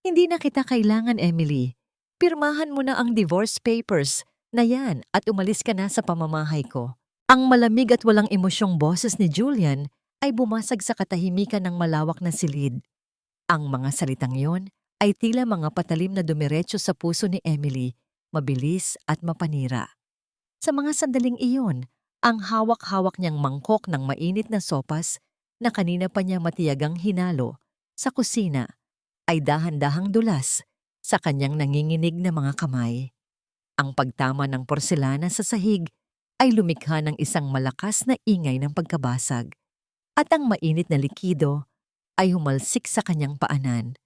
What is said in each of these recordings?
Hindi na kita kailangan, Emily. Pirmahan mo na ang divorce papers na yan at umalis ka na sa pamamahay ko. Ang malamig at walang emosyong boses ni Julian ay bumasag sa katahimikan ng malawak na silid. Ang mga salitang yon ay tila mga patalim na dumiretso sa puso ni Emily, mabilis at mapanira. Sa mga sandaling iyon, ang hawak-hawak niyang mangkok ng mainit na sopas na kanina pa niya matiyagang hinalo sa kusina ay dahan-dahang dulas sa kanyang nanginginig na mga kamay. Ang pagtama ng porselana sa sahig ay lumikha ng isang malakas na ingay ng pagkabasag at ang mainit na likido ay humalsik sa kanyang paanan.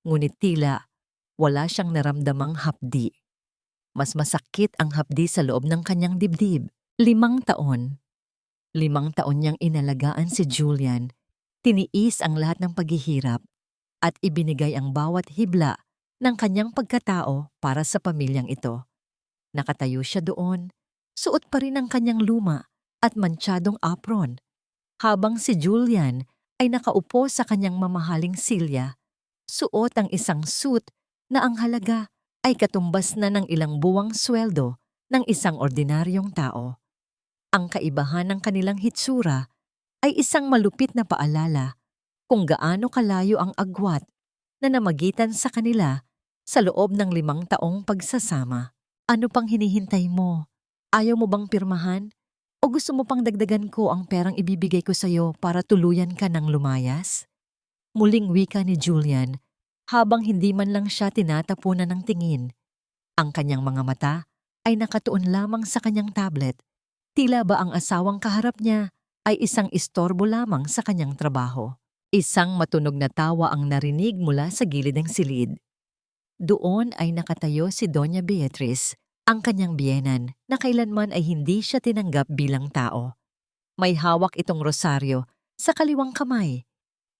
Ngunit tila wala siyang naramdamang hapdi. Mas masakit ang hapdi sa loob ng kanyang dibdib. 5 taon. 5 taon niyang inalagaan si Julian, tiniis ang lahat ng paghihirap at ibinigay ang bawat hibla ng kanyang pagkatao para sa pamilyang ito. Nakatayo siya doon, suot pa rin ang kanyang luma at mantsadong apron, habang si Julian ay nakaupo sa kanyang mamahaling silya, suot ang isang suit na ang halaga ay katumbas na ng ilang buwang sweldo ng isang ordinaryong tao. Ang kaibahan ng kanilang hitsura ay isang malupit na paalala kung gaano kalayo ang agwat na namagitan sa kanila sa loob ng 5 taong pagsasama. Ano pang hinihintay mo? Ayaw mo bang pirmahan? O gusto mo pang dagdagan ko ang perang ibibigay ko sa'yo para tuluyan ka ng lumayas? Muling wika ni Julian habang hindi man lang siya tinatapunan ng tingin. Ang kanyang mga mata ay nakatuon lamang sa kanyang tablet. Tila ba ang asawang kaharap niya ay isang istorbo lamang sa kanyang trabaho. Isang matunog na tawa ang narinig mula sa gilid ng silid. Doon ay nakatayo si Doña Beatriz, ang kanyang biyenan, na kailanman ay hindi siya tinanggap bilang tao. May hawak itong rosaryo sa kaliwang kamay,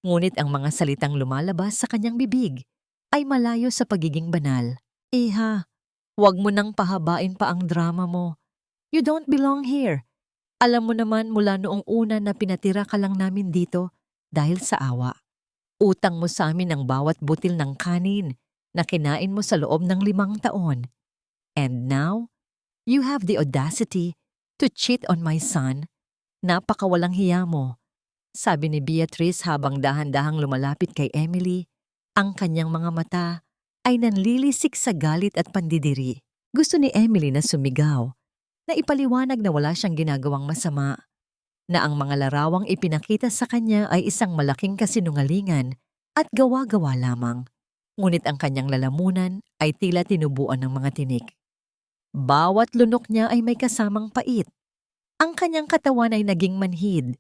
ngunit ang mga salitang lumalabas sa kanyang bibig ay malayo sa pagiging banal. Iha, huwag mo nang pahabain pa ang drama mo. You don't belong here. Alam mo naman mula noong una na pinatira ka lang namin dito dahil sa awa. Utang mo sa amin ang bawat butil ng kanin na kinain mo sa loob ng 5 taon. And now, you have the audacity to cheat on my son. Napakawalang hiya mo, sabi ni Beatrice habang dahan-dahang lumalapit kay Emily. Ang kanyang mga mata ay nanlilisik sa galit at pandidiri. Gusto ni Emily na sumigaw, na ipaliwanag na wala siyang ginagawang masama, na ang mga larawang ipinakita sa kanya ay isang malaking kasinungalingan at gawa-gawa lamang. Ngunit ang kanyang lalamunan ay tila tinubuan ng mga tinik. Bawat lunok niya ay may kasamang pait. Ang kanyang katawan ay naging manhid,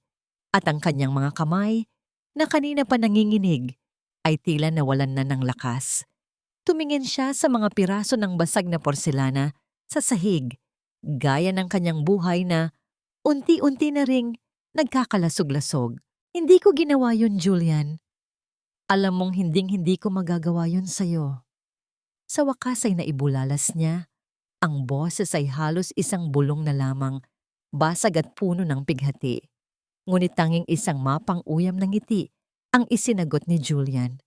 at ang kanyang mga kamay, na kanina pa nanginginig, ay tila nawalan na ng lakas. Tumingin siya sa mga piraso ng basag na porselana sa sahig, gaya ng kanyang buhay na unti-unti na ring nagkakalasog-lasog. Hindi ko ginawa yun, Julian. Alam mong hinding-hindi ko magagawa yun sa'yo. Sa wakas ay naibulalas niya. Ang boses ay halos isang bulong na lamang, basag at puno ng pighati. Ngunit tanging isang mapang-uyam ng ngiti ang isinagot ni Julian.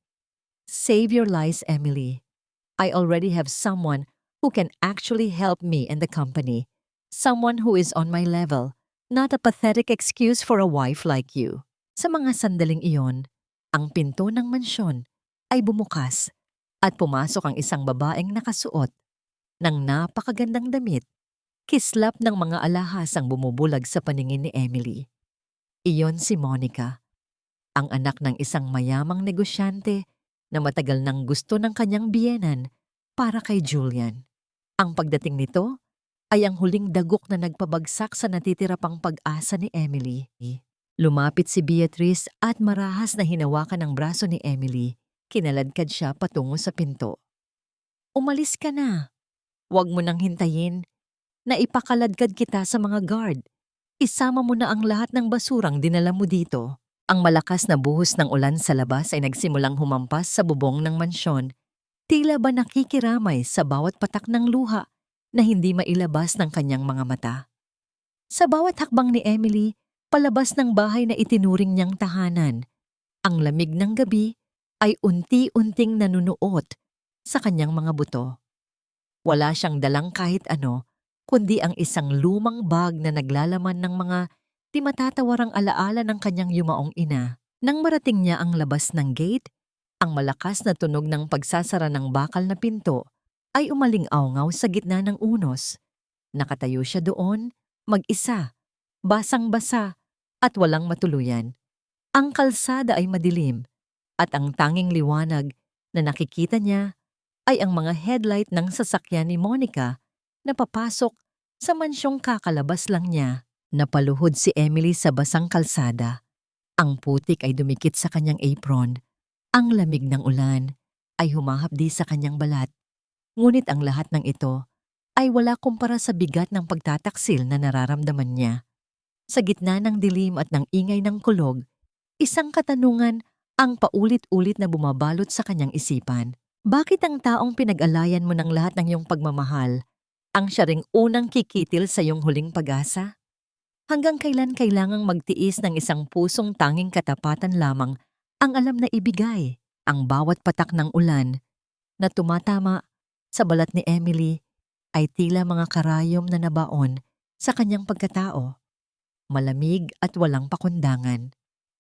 Save your lies, Emily. I already have someone who can actually help me and the company. Someone who is on my level, not a pathetic excuse for a wife like you. Sa mga sandaling iyon, ang pinto ng mansyon ay bumukas at pumasok ang isang babaeng nakasuot ng napakagandang damit. Kislap ng mga alahas ang bumubulag sa paningin ni Emily. Iyon si Monica, ang anak ng isang mayamang negosyante na matagal nang gusto ng kanyang biyenan para kay Julian. Ang pagdating nito ay ang huling dagok na nagpabagsak sa natitira pang pag-asa ni Emily. Lumapit si Beatrice at marahas na hinawakan ang braso ni Emily. Kinaladkad siya patungo sa pinto. Umalis ka na. Huwag mo nang hintayin na ipakaladkad kita sa mga guard. Isama mo na ang lahat ng basurang dinala mo dito. Ang malakas na buhos ng ulan sa labas ay nagsimulang humampas sa bubong ng mansyon. Tila ba nakikiramay sa bawat patak ng luha na hindi mailabas ng kanyang mga mata. Sa bawat hakbang ni Emily, palabas ng bahay na itinuring niyang tahanan, ang lamig ng gabi ay unti-unting nanunuot sa kanyang mga buto. Wala siyang dalang kahit ano, kundi ang isang lumang bag na naglalaman ng mga di matatawarang alaala ng kanyang yumaong ina. Nang marating niya ang labas ng gate, ang malakas na tunog ng pagsasara ng bakal na pinto ay umaling-awngaw sa gitna ng unos. Nakatayo siya doon, mag-isa, basang-basa at walang matuluyan. Ang kalsada ay madilim at ang tanging liwanag na nakikita niya ay ang mga headlight ng sasakyan ni Monica na papasok sa mansyong kakalabas lang niya. Napaluhod si Emily sa basang kalsada. Ang putik ay dumikit sa kanyang apron. Ang lamig ng ulan ay humahapdi sa kanyang balat. Ngunit ang lahat ng ito ay wala kumpara sa bigat ng pagtataksil na nararamdaman niya. Sa gitna ng dilim at ng ingay ng kulog, isang katanungan ang paulit-ulit na bumabalot sa kanyang isipan. Bakit ang taong pinag-alayan mo ng lahat ng iyong pagmamahal ang siya ring unang kikitil sa iyong huling pag-asa? Hanggang kailan kailangang magtiis ng isang pusong tanging katapatan lamang ang alam na ibigay? Ang bawat patak ng ulan na tumatama sa balat ni Emily ay tila mga karayom na nabaon sa kanyang pagkatao. Malamig at walang pakundangan.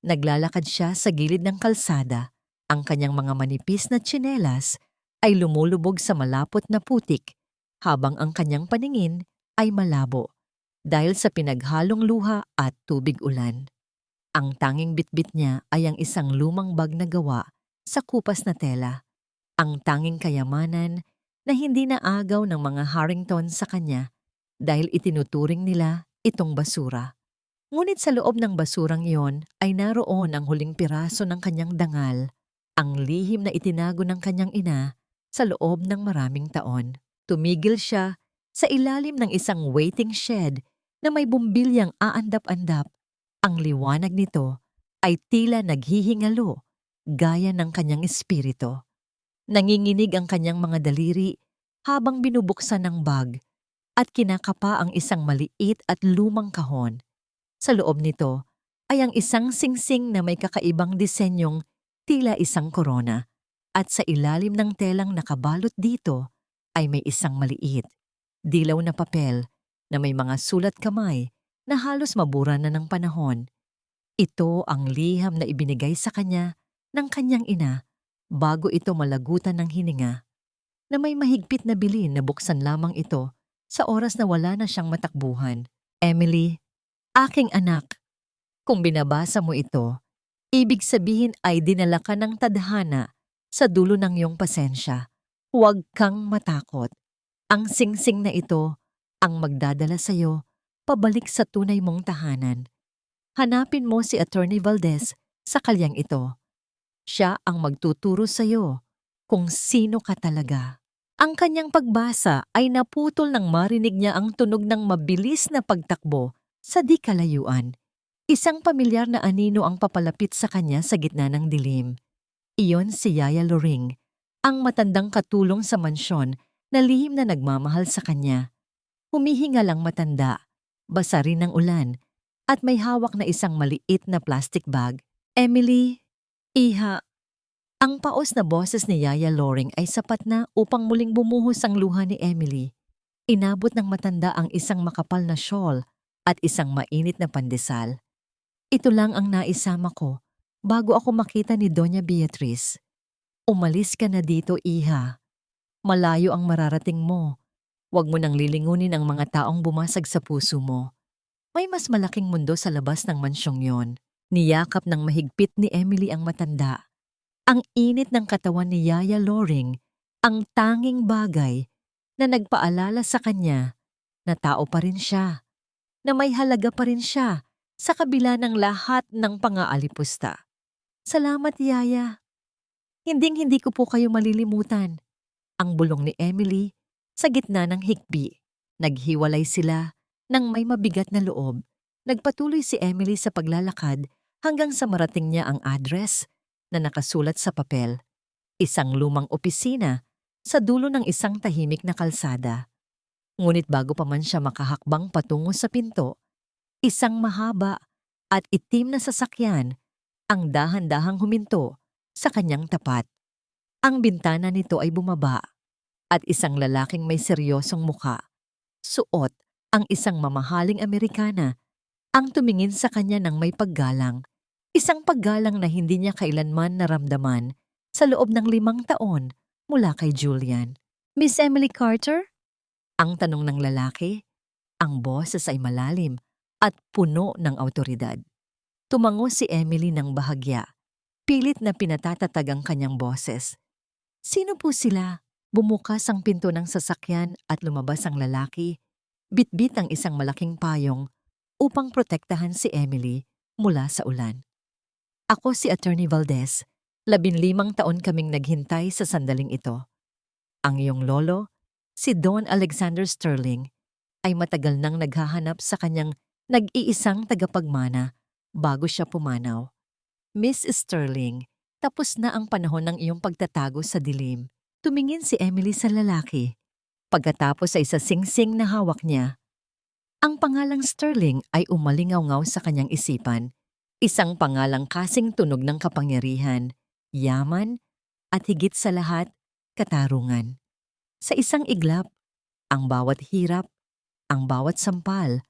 Naglalakad siya sa gilid ng kalsada. Ang kanyang mga manipis na tsinelas ay lumulubog sa malapot na putik habang ang kanyang paningin ay malabo dahil sa pinaghalong luha at tubig ulan. Ang tanging bitbit niya ay ang isang lumang bag na gawa sa kupas na tela. Ang tanging kayamanan na hindi naagaw ng mga Harrington sa kanya dahil itinuturing nila itong basura. Ngunit sa loob ng basurang iyon ay naroon ang huling piraso ng kanyang dangal, ang lihim na itinago ng kanyang ina sa loob ng maraming taon. Tumigil siya sa ilalim ng isang waiting shed na may bumbilyang aandap-andap. Ang liwanag nito ay tila naghihingalo gaya ng kanyang espiritu. Nanginginig ang kanyang mga daliri habang binubuksan ng bag at kinakapa ang isang maliit at lumang kahon. Sa loob nito ay ang isang singsing na may kakaibang disenyong tila isang korona at sa ilalim ng telang nakabalot dito ay may isang maliit, dilaw na papel na may mga sulat kamay na halos mabura na ng panahon. Ito ang liham na ibinigay sa kanya ng kanyang ina bago ito malagutan ng hininga, na may mahigpit na bilin na buksan lamang ito sa oras na wala na siyang matakbuhan. Emily, aking anak, kung binabasa mo ito, ibig sabihin ay dinala ka ng tadhana sa dulo ng iyong pasensya. Huwag kang matakot. Ang singsing na ito ang magdadala sa iyo pabalik sa tunay mong tahanan. Hanapin mo si Attorney Valdez sa kalyang ito. Siya ang magtuturo sa iyo kung sino ka talaga. Ang kanyang pagbasa ay naputol nang marinig niya ang tunog ng mabilis na pagtakbo sa di kalayuan. Isang pamilyar na anino ang papalapit sa kanya sa gitna ng dilim. Iyon si Yaya Loring, ang matandang katulong sa mansyon na lihim na nagmamahal sa kanya. Humihingal ang matanda, basa rin ng ulan, at may hawak na isang maliit na plastic bag. Emily, iha, ang paos na boses ni Yaya Loring ay sapat na upang muling bumuhos ang luha ni Emily. Inabot ng matanda ang isang makapal na shawl at isang mainit na pandesal. Ito lang ang naisama ko bago ako makita ni Doña Beatriz. Umalis ka na dito, iha. Malayo ang mararating mo. Huwag mo nang lilingunin ang mga taong bumasag sa puso mo. May mas malaking mundo sa labas ng mansyong yon. Niyakap ng mahigpit ni Emily ang matanda. Ang init ng katawan ni Yaya Loring, ang tanging bagay na nagpaalala sa kanya na tao pa rin siya, na may halaga pa rin siya sa kabila ng lahat ng pangaalipusta. Salamat, Yaya. Hinding-hindi ko po kayo malilimutan. Ang bulong ni Emily sa gitna ng hikbi. Naghiwalay sila nang may mabigat na loob. Nagpatuloy si Emily sa paglalakad hanggang sa marating niya ang address na nakasulat sa papel. Isang lumang opisina sa dulo ng isang tahimik na kalsada. Ngunit bago pa man siya makahakbang patungo sa pinto, isang mahaba at itim na sasakyan ang dahan-dahang huminto sa kanyang tapat. Ang bintana nito ay bumaba at isang lalaking may seryosong muka, suot ang isang mamahaling Amerikana, ang tumingin sa kanya ng may paggalang. Isang paggalang na hindi niya kailanman naramdaman sa loob ng 5 taon mula kay Julian. "Miss Emily Carter?" Ang tanong ng lalaki. Ang boses ay malalim at puno ng awtoridad. Tumango si Emily ng bahagya. Pilit na pinatatatag ang kanyang boses. "Sino po sila?" Bumukas ang pinto ng sasakyan at lumabas ang lalaki. Bitbit ang isang malaking payong upang protektahan si Emily mula sa ulan. "Ako si Attorney Valdez. 15 taon kaming naghintay sa sandaling ito. Ang iyong lolo, si Don Alexander Sterling, ay matagal nang naghahanap sa kanyang nag-iisang tagapagmana bago siya pumanaw. Miss Sterling, tapos na ang panahon ng iyong pagtatago sa dilim." Tumingin si Emily sa lalaki. Pagkatapos ay sa singsing na hawak niya. Ang pangalang Sterling ay umalingaw-ngaw sa kanyang isipan. Isang pangalang kasing tunog ng kapangyarihan, yaman, at higit sa lahat, katarungan. Sa isang iglap, ang bawat hirap, ang bawat sampal,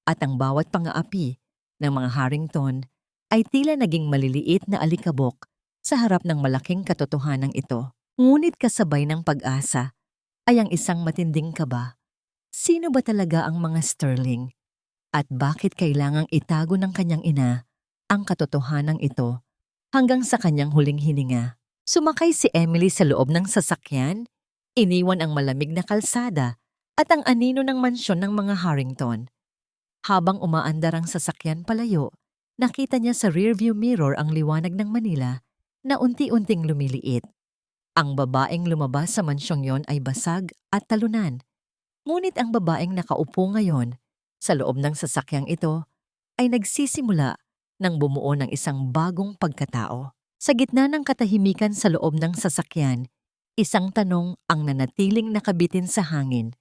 at ang bawat pang-aapi ng mga Harrington ay tila naging maliliit na alikabok sa harap ng malaking katotohanan ito. Ngunit kasabay ng pag-asa ay ang isang matinding kaba. Sino ba talaga ang mga Sterling? At bakit kailangang itago ng kanyang ina ang katotohanan ito hanggang sa kanyang huling hininga? Sumakay si Emily sa loob ng sasakyan, iniwan ang malamig na kalsada at ang anino ng mansyon ng mga Harrington. Habang umaandar ang sasakyan palayo, nakita niya sa rearview mirror ang liwanag ng Manila na unti-unting lumiliit. Ang babaeng lumabas sa mansyong yon ay basag at talunan. Ngunit ang babaeng nakaupo ngayon sa loob ng sasakyang ito ay nagsisimula ng bumuo ng isang bagong pagkatao. Sa gitna ng katahimikan sa loob ng sasakyan, isang tanong ang nanatiling nakabitin sa hangin.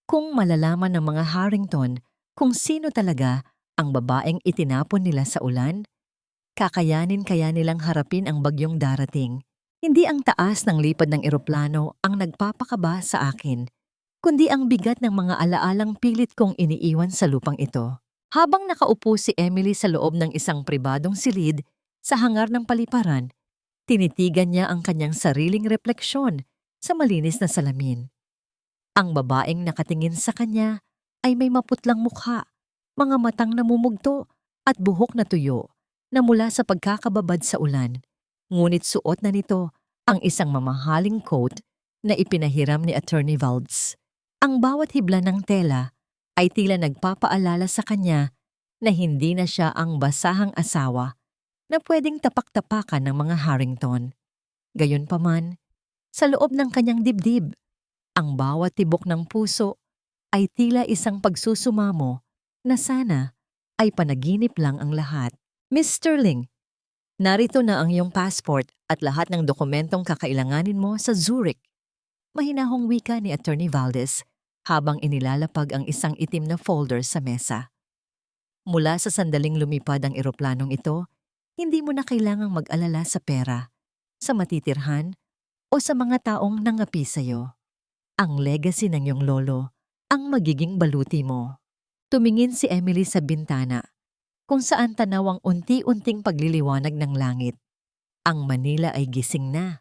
Kung malalaman ng mga Harrington kung sino talaga ang babaeng itinapon nila sa ulan, kakayanin kaya nilang harapin ang bagyong darating. Hindi ang taas ng lipad ng eroplano ang nagpapakaba sa akin, kundi ang bigat ng mga alaalang pilit kong iniiwan sa lupang ito. Habang nakaupo si Emily sa loob ng isang pribadong silid sa hangar ng paliparan, tinitigan niya ang kanyang sariling refleksyon sa malinis na salamin. Ang babaeng nakatingin sa kanya ay may maputlang mukha, mga matang namumugto at buhok na tuyo na mula sa pagkakababad sa ulan. Ngunit suot na nito ang isang mamahaling coat na ipinahiram ni Attorney Valdez. Ang bawat hibla ng tela ay tila nagpapaalala sa kanya na hindi na siya ang basahang asawa na pwedeng tapak-tapakan ng mga Harrington. Gayunpaman, sa loob ng kanyang dibdib, ang bawat tibok ng puso ay tila isang pagsusumamo na sana ay panaginip lang ang lahat. "Miss Sterling, narito na ang iyong passport at lahat ng dokumentong kakailanganin mo sa Zurich." Mahinahong wika ni Attorney Valdez habang inilalapag ang isang itim na folder sa mesa. Mula sa sandaling lumipad ang eroplanong ito, hindi mo na kailangang mag-alala sa pera, sa matitirhan, o sa mga taong nangapi sa'yo. Ang legacy ng iyong lolo ang magiging baluti mo. Tumingin si Emily sa bintana, kung saan tanaw ang unti-unting pagliliwanag ng langit. Ang Manila ay gising na,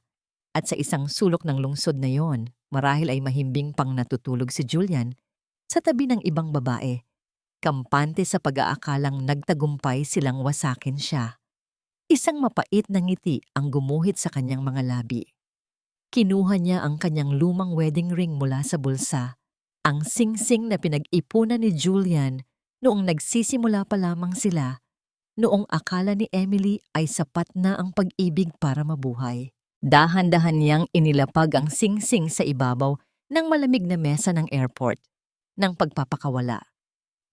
at sa isang sulok ng lungsod na yon, marahil ay mahimbing pang natutulog si Julian sa tabi ng ibang babae, kampante sa pag-aakalang nagtagumpay silang wasakin siya. Isang mapait na ngiti ang gumuhit sa kanyang mga labi. Kinuha niya ang kanyang lumang wedding ring mula sa bulsa, ang singsing na pinag-ipunan ni Julian noong nagsisimula pa lamang sila, noong akala ni Emily ay sapat na ang pag-ibig para mabuhay. Dahan-dahan niyang inilapag ang singsing sa ibabaw ng malamig na mesa ng airport, ng pagpapakawala.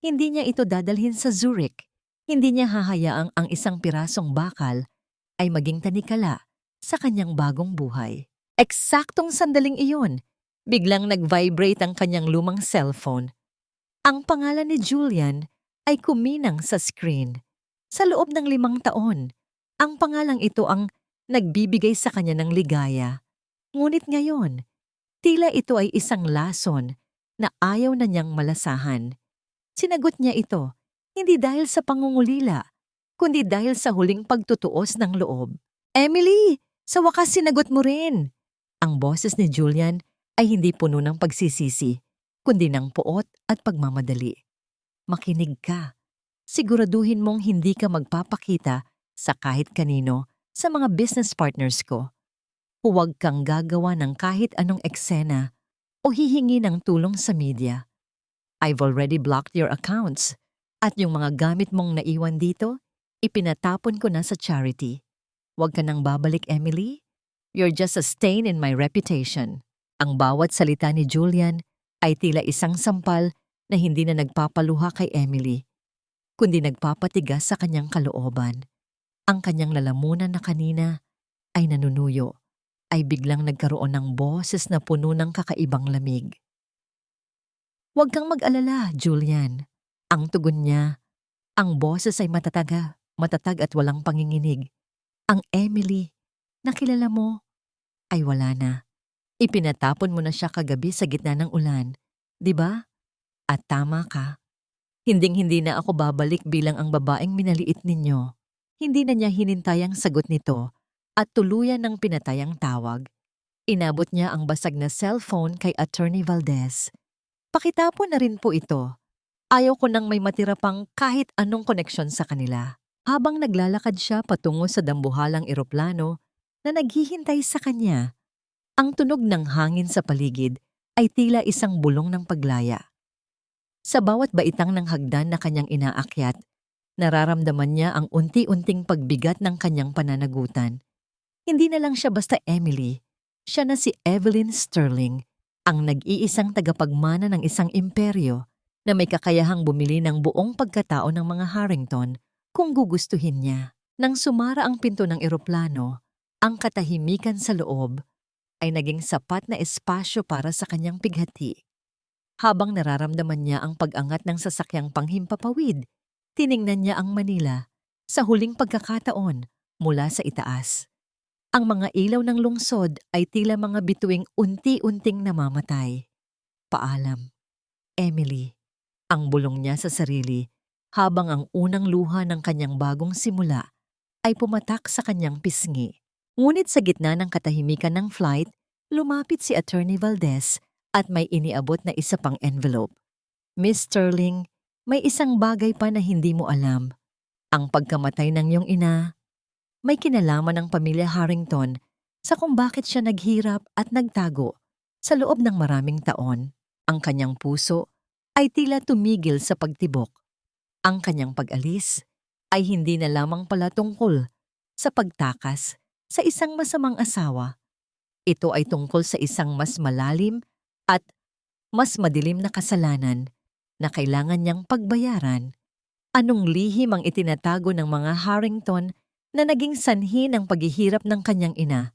Hindi niya ito dadalhin sa Zurich. Hindi niya hahayaang ang isang pirasong bakal ay maging tanikala sa kanyang bagong buhay. Eksaktong sandaling iyon, biglang nag-vibrate ang kanyang lumang cellphone. Ang pangalan ni Julian ay kuminang sa screen. Sa loob ng 5 taon, ang pangalang ito ang nagbibigay sa kanya ng ligaya. Ngunit ngayon, tila ito ay isang lason na ayaw na niyang malasahan. Sinagot niya ito, hindi dahil sa pangungulila, kundi dahil sa huling pagtutuos ng loob. Emily, sa wakas sinagot mo rin. Ang boses ni Julian ay hindi puno ng pagsisisi, kundi ng puot at pagmamadali. Makinig ka. Siguraduhin mong hindi ka magpapakita sa kahit kanino sa mga business partners ko. Huwag kang gagawa ng kahit anong eksena o hihingi ng tulong sa media. I've already blocked your accounts at yung mga gamit mong naiwan dito, ipinatapon ko na sa charity. Huwag ka nang babalik, Emily. You're just a stain in my reputation. Ang bawat salita ni Julian ay tila isang sampal na hindi na nagpapaluha kay Emily, kundi nagpapatigas sa kanyang kalooban. Ang kanyang lalamunan na kanina ay nanunuyo, ay biglang nagkaroon ng boses na puno ng kakaibang lamig. Huwag kang mag-alala, Julian. Ang tugon niya, ang boses ay matatag at walang panginginig. Ang Emily na kilala mo ay wala na. Ipinatapon mo na siya kagabi sa gitna ng ulan, di ba? At tama ka. Hinding-hindi na ako babalik bilang ang babaeng minaliit ninyo. Hindi na niya hinintay ang sagot nito at tuluyan ng pinatay ang tawag. Inabot niya ang basag na cellphone kay Attorney Valdez. Pakitapon na rin po ito. Ayaw ko nang may matira pang kahit anong koneksyon sa kanila. Habang naglalakad siya patungo sa dambuhalang eroplano na naghihintay sa kanya, ang tunog ng hangin sa paligid ay tila isang bulong ng paglaya. Sa bawat baitang ng hagdan na kanyang inaakyat, nararamdaman niya ang unti-unting pagbigat ng kanyang pananagutan. Hindi na lang siya basta Emily, siya na si Evelyn Sterling, ang nag-iisang tagapagmana ng isang imperyo na may kakayahang bumili ng buong pagkatao ng mga Harrington kung gugustuhin niya. Nang sumara ang pinto ng eroplano, ang katahimikan sa loob ay naging sapat na espasyo para sa kanyang pighati. Habang nararamdaman niya ang pag-angat ng sasakyang panghimpapawid, tiningnan niya ang Manila sa huling pagkakataon mula sa itaas. Ang mga ilaw ng lungsod ay tila mga bituing unti-unting namamatay. Paalam, Emily, ang bulong niya sa sarili habang ang unang luha ng kanyang bagong simula ay pumatak sa kanyang pisngi. Ngunit sa gitna ng katahimikan ng flight, lumapit si Attorney Valdez at may iniabot na isa pang envelope. Miss Sterling, may isang bagay pa na hindi mo alam. Ang pagkamatay ng iyong ina, may kinalaman ng pamilya Harrington sa kung bakit siya naghirap at nagtago sa loob ng maraming taon. Ang kanyang puso ay tila tumigil sa pagtibok. Ang kanyang pag-alis ay hindi na lamang pala tungkol sa pagtakas sa isang masamang asawa. Ito ay tungkol sa isang mas malalim at mas madilim na kasalanan na kailangan niyang pagbayaran. Anong lihim ang itinatago ng mga Harrington na naging sanhi ng paghihirap ng kanyang ina?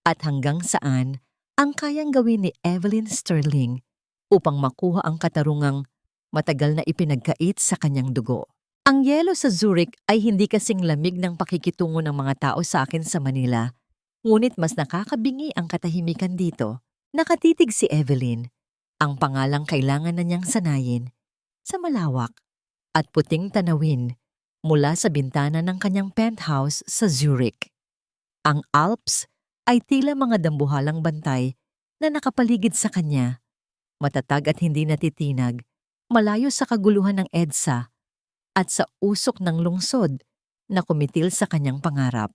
At hanggang saan ang kayang gawin ni Evelyn Sterling upang makuha ang katarungang matagal na ipinagkait sa kanyang dugo? Ang yelo sa Zurich ay hindi kasing lamig ng pakikitungo ng mga tao sa akin sa Manila, ngunit mas nakakabingi ang katahimikan dito. Nakatitig si Evelyn, ang pangalang kailangan na niyang sanayin, sa malawak at puting tanawin mula sa bintana ng kanyang penthouse sa Zurich. Ang Alps ay tila mga dambuhalang bantay na nakapaligid sa kanya, matatag at hindi natitinag, malayo sa kaguluhan ng EDSA at sa usok ng lungsod na kumitil sa kanyang pangarap.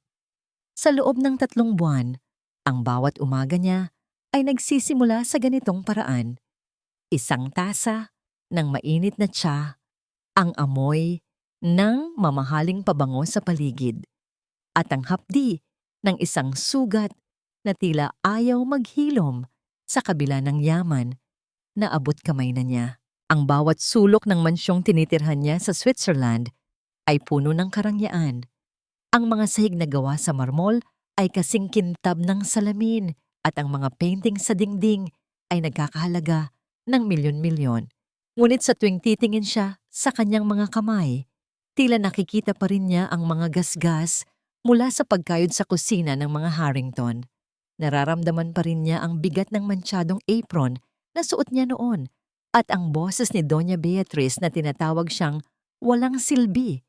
Sa loob ng 3 buwan, ang bawat umaga niya ay nagsisimula sa ganitong paraan. Isang tasa ng mainit na tsa, ang amoy ng mamahaling pabango sa paligid, at ang hapdi ng isang sugat na tila ayaw maghilom sa kabila ng yaman na abot kamay na niya. Ang bawat sulok ng mansyong tinitirhan niya sa Switzerland ay puno ng karangyaan. Ang mga sahig na gawa sa marmol ay kasing kintab ng salamin at ang mga painting sa dingding ay nagkakahalaga ng milyon-milyon. Ngunit sa tuwing titingin siya sa kanyang mga kamay, tila nakikita pa rin niya ang mga gasgas Mula sa pagkayod sa kusina ng mga Harrington, nararamdaman pa rin niya ang bigat ng manchadong apron na suot niya noon at ang boses ni Doña Beatriz na tinatawag siyang walang silbi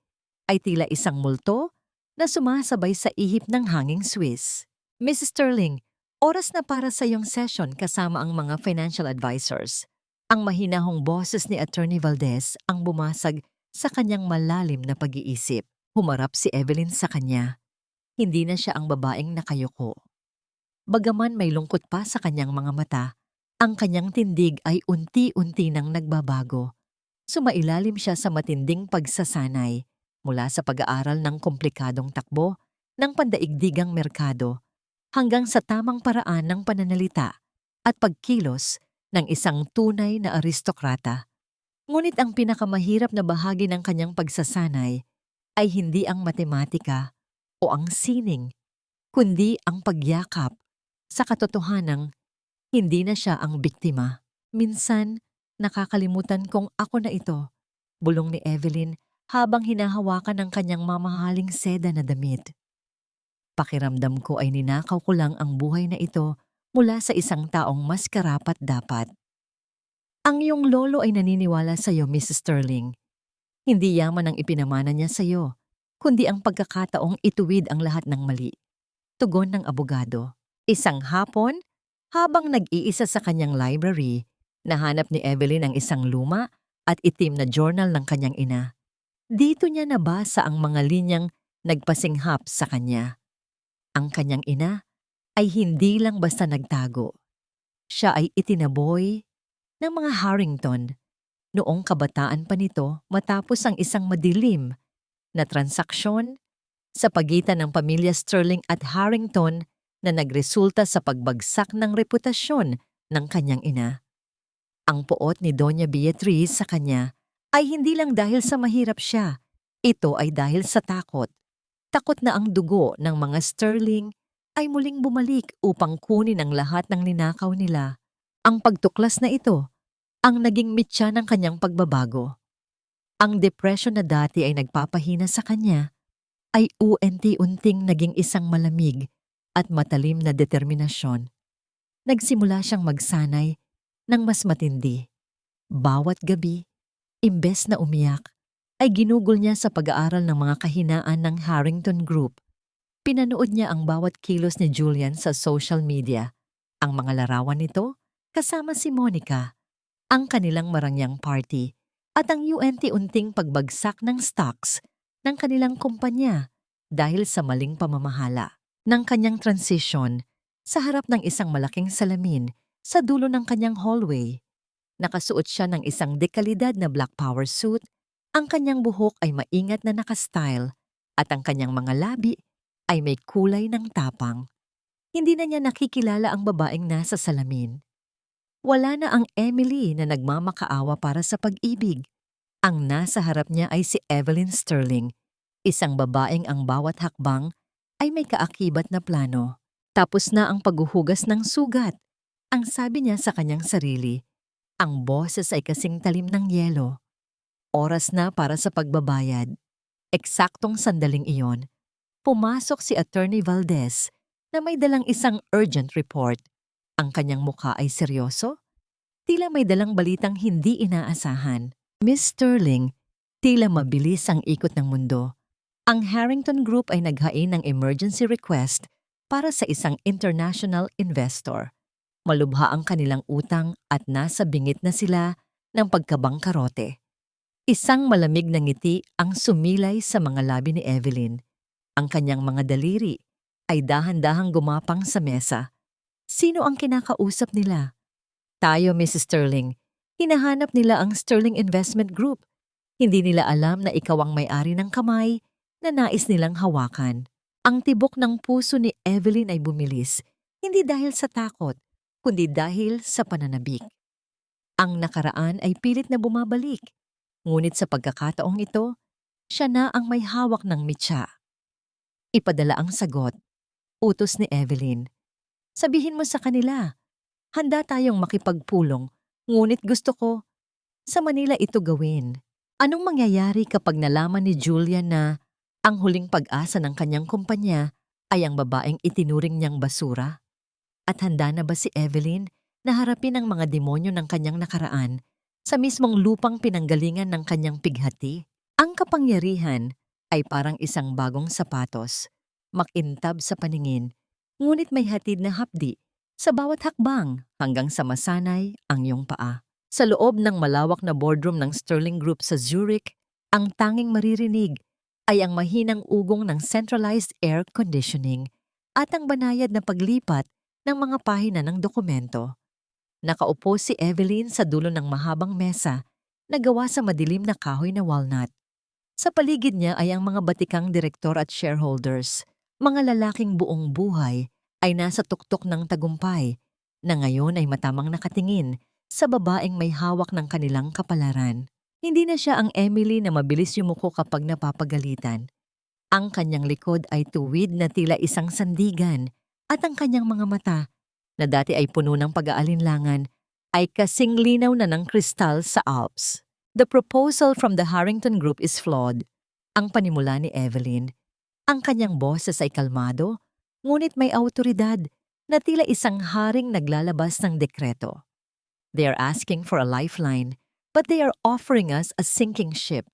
ay tila isang multo na sumasabay sa ihip ng hanging Swiss. Mrs. Sterling, oras na para sa iyong session kasama ang mga financial advisors. Ang mahinahong boses ni Attorney Valdez ang bumasag sa kanyang malalim na pag-iisip. Humarap si Evelyn sa kanya. Hindi na siya ang babaeng nakayuko. Bagaman may lungkot pa sa kanyang mga mata, ang kanyang tindig ay unti-unti nang nagbabago. Sumailalim siya sa matinding pagsasanay mula sa pag-aaral ng komplikadong takbo ng pandaigdigang merkado hanggang sa tamang paraan ng pananalita at pagkilos ng isang tunay na aristokrata. Ngunit ang pinakamahirap na bahagi ng kanyang pagsasanay ay hindi ang matematika o ang sining, kundi ang pagyakap sa katotohanang hindi na siya ang biktima. Minsan, nakakalimutan kong ako na ito, bulong ni Evelyn habang hinahawakan ang kanyang mamahaling seda na damit. Pakiramdam ko ay ninakaw ko lang ang buhay na ito mula sa isang taong mas karapat-dapat. Ang iyong lolo ay naniniwala sa iyo, Mrs. Sterling. Hindi yaman ang ipinamana niya sa iyo, kundi ang pagkakataong ituwid ang lahat ng mali. Tugon ng abogado. Isang hapon, habang nag-iisa sa kanyang library, nahanap ni Evelyn ang isang luma at itim na journal ng kanyang ina. Dito niya nabasa ang mga linyang nagpasinghap sa kanya. Ang kanyang ina ay hindi lang basta nagtago. Siya ay itinaboy ng mga Harrington noong kabataan pa nito matapos ang isang madilim na transaksyon sa pagitan ng pamilya Sterling at Harrington na nagresulta sa pagbagsak ng reputasyon ng kanyang ina. Ang poot ni Doña Beatriz sa kanya ay hindi lang dahil sa mahirap siya, ito ay dahil sa takot. Takot na ang dugo ng mga Sterling ay muling bumalik upang kunin ang lahat ng ninakaw nila. Ang pagtuklas na ito ang naging mitya ng kanyang pagbabago. Ang depression na dati ay nagpapahina sa kanya ay unti-unting naging isang malamig at matalim na determinasyon. Nagsimula siyang magsanay ng mas matindi. Bawat gabi, imbes na umiyak, ay ginugol niya sa pag-aaral ng mga kahinaan ng Harrington Group. Pinanood niya ang bawat kilos ni Julian sa social media, ang mga larawan nito kasama si Monica, ang kanilang marangyang party, at ang unti-unting pagbagsak ng stocks ng kanilang kumpanya dahil sa maling pamamahala ng kanyang transition sa harap ng isang malaking salamin sa dulo ng kanyang hallway. Nakasuot siya ng isang dekalidad na black power suit, ang kanyang buhok ay maingat na nakastyle at ang kanyang mga labi ay may kulay ng tapang. Hindi na niya nakikilala ang babaeng nasa salamin. Wala na ang Emily na nagmamakaawa para sa pag-ibig. Ang nasa harap niya ay si Evelyn Sterling, isang babaeng ang bawat hakbang ay may kaakibat na plano. Tapos na ang paghuhugas ng sugat. Ang sabi niya sa kanyang sarili, ang boses ay kasing talim ng yelo. Oras na para sa pagbabayad. Eksaktong sandaling iyon, pumasok si Attorney Valdez na may dalang isang urgent report. Ang kanyang mukha ay seryoso, tila may dalang balitang hindi inaasahan. Miss Sterling, tila mabilis ang ikot ng mundo. Ang Harrington Group ay naghain ng emergency request para sa isang international investor. Malubha ang kanilang utang at nasa bingit na sila ng pagkabangkarote. Isang malamig na ngiti ang sumilay sa mga labi ni Evelyn. Ang kanyang mga daliri ay dahan-dahang gumapang sa mesa. Sino ang kinakausap nila? Tayo, Mrs. Sterling. Hinahanap nila ang Sterling Investment Group. Hindi nila alam na ikaw ang may-ari ng kamay na nais nilang hawakan. Ang tibok ng puso ni Evelyn ay bumilis, hindi dahil sa takot, kundi dahil sa pananabik. Ang nakaraan ay pilit na bumabalik, ngunit sa pagkakataong ito, siya na ang may hawak ng mitya. Ipadala ang sagot. Utos ni Evelyn. Sabihin mo sa kanila, handa tayong makipagpulong, ngunit gusto ko, sa Manila ito gawin. Anong mangyayari kapag nalaman ni Julian na Ang huling pag-asa ng kanyang kumpanya ay ang babaeng itinuring niyang basura. At handa na ba si Evelyn na harapin ang mga demonyo ng kanyang nakaraan sa mismong lupang pinanggalingan ng kanyang pighati? Ang kapangyarihan ay parang isang bagong sapatos, makintab sa paningin, ngunit may hatid na hapdi sa bawat hakbang hanggang sa masanay ang iyong paa. Sa loob ng malawak na boardroom ng Sterling Group sa Zurich, ang tanging maririnig ay ang mahinang ugong ng centralized air conditioning at ang banayad na paglipat ng mga pahina ng dokumento. Nakaupo si Evelyn sa dulo ng mahabang mesa na gawa sa madilim na kahoy na walnut. Sa paligid niya ay ang mga batikang direktor at shareholders, mga lalaking buong buhay ay nasa tuktok ng tagumpay na ngayon ay matamang nakatingin sa babaeng may hawak ng kanilang kapalaran. Hindi na siya ang Emily na mabilis yumuko kapag napapagalitan. Ang kanyang likod ay tuwid na tila isang sandigan at ang kanyang mga mata, na dati ay puno ng pag-aalinlangan, ay kasing linaw na ng kristal sa Alps. The proposal from the Harrington Group is flawed. Ang panimula ni Evelyn. Ang kanyang boses ay kalmado, ngunit may awtoridad na tila isang haring naglalabas ng dekreto. They are asking for a lifeline, but they are offering us a sinking ship.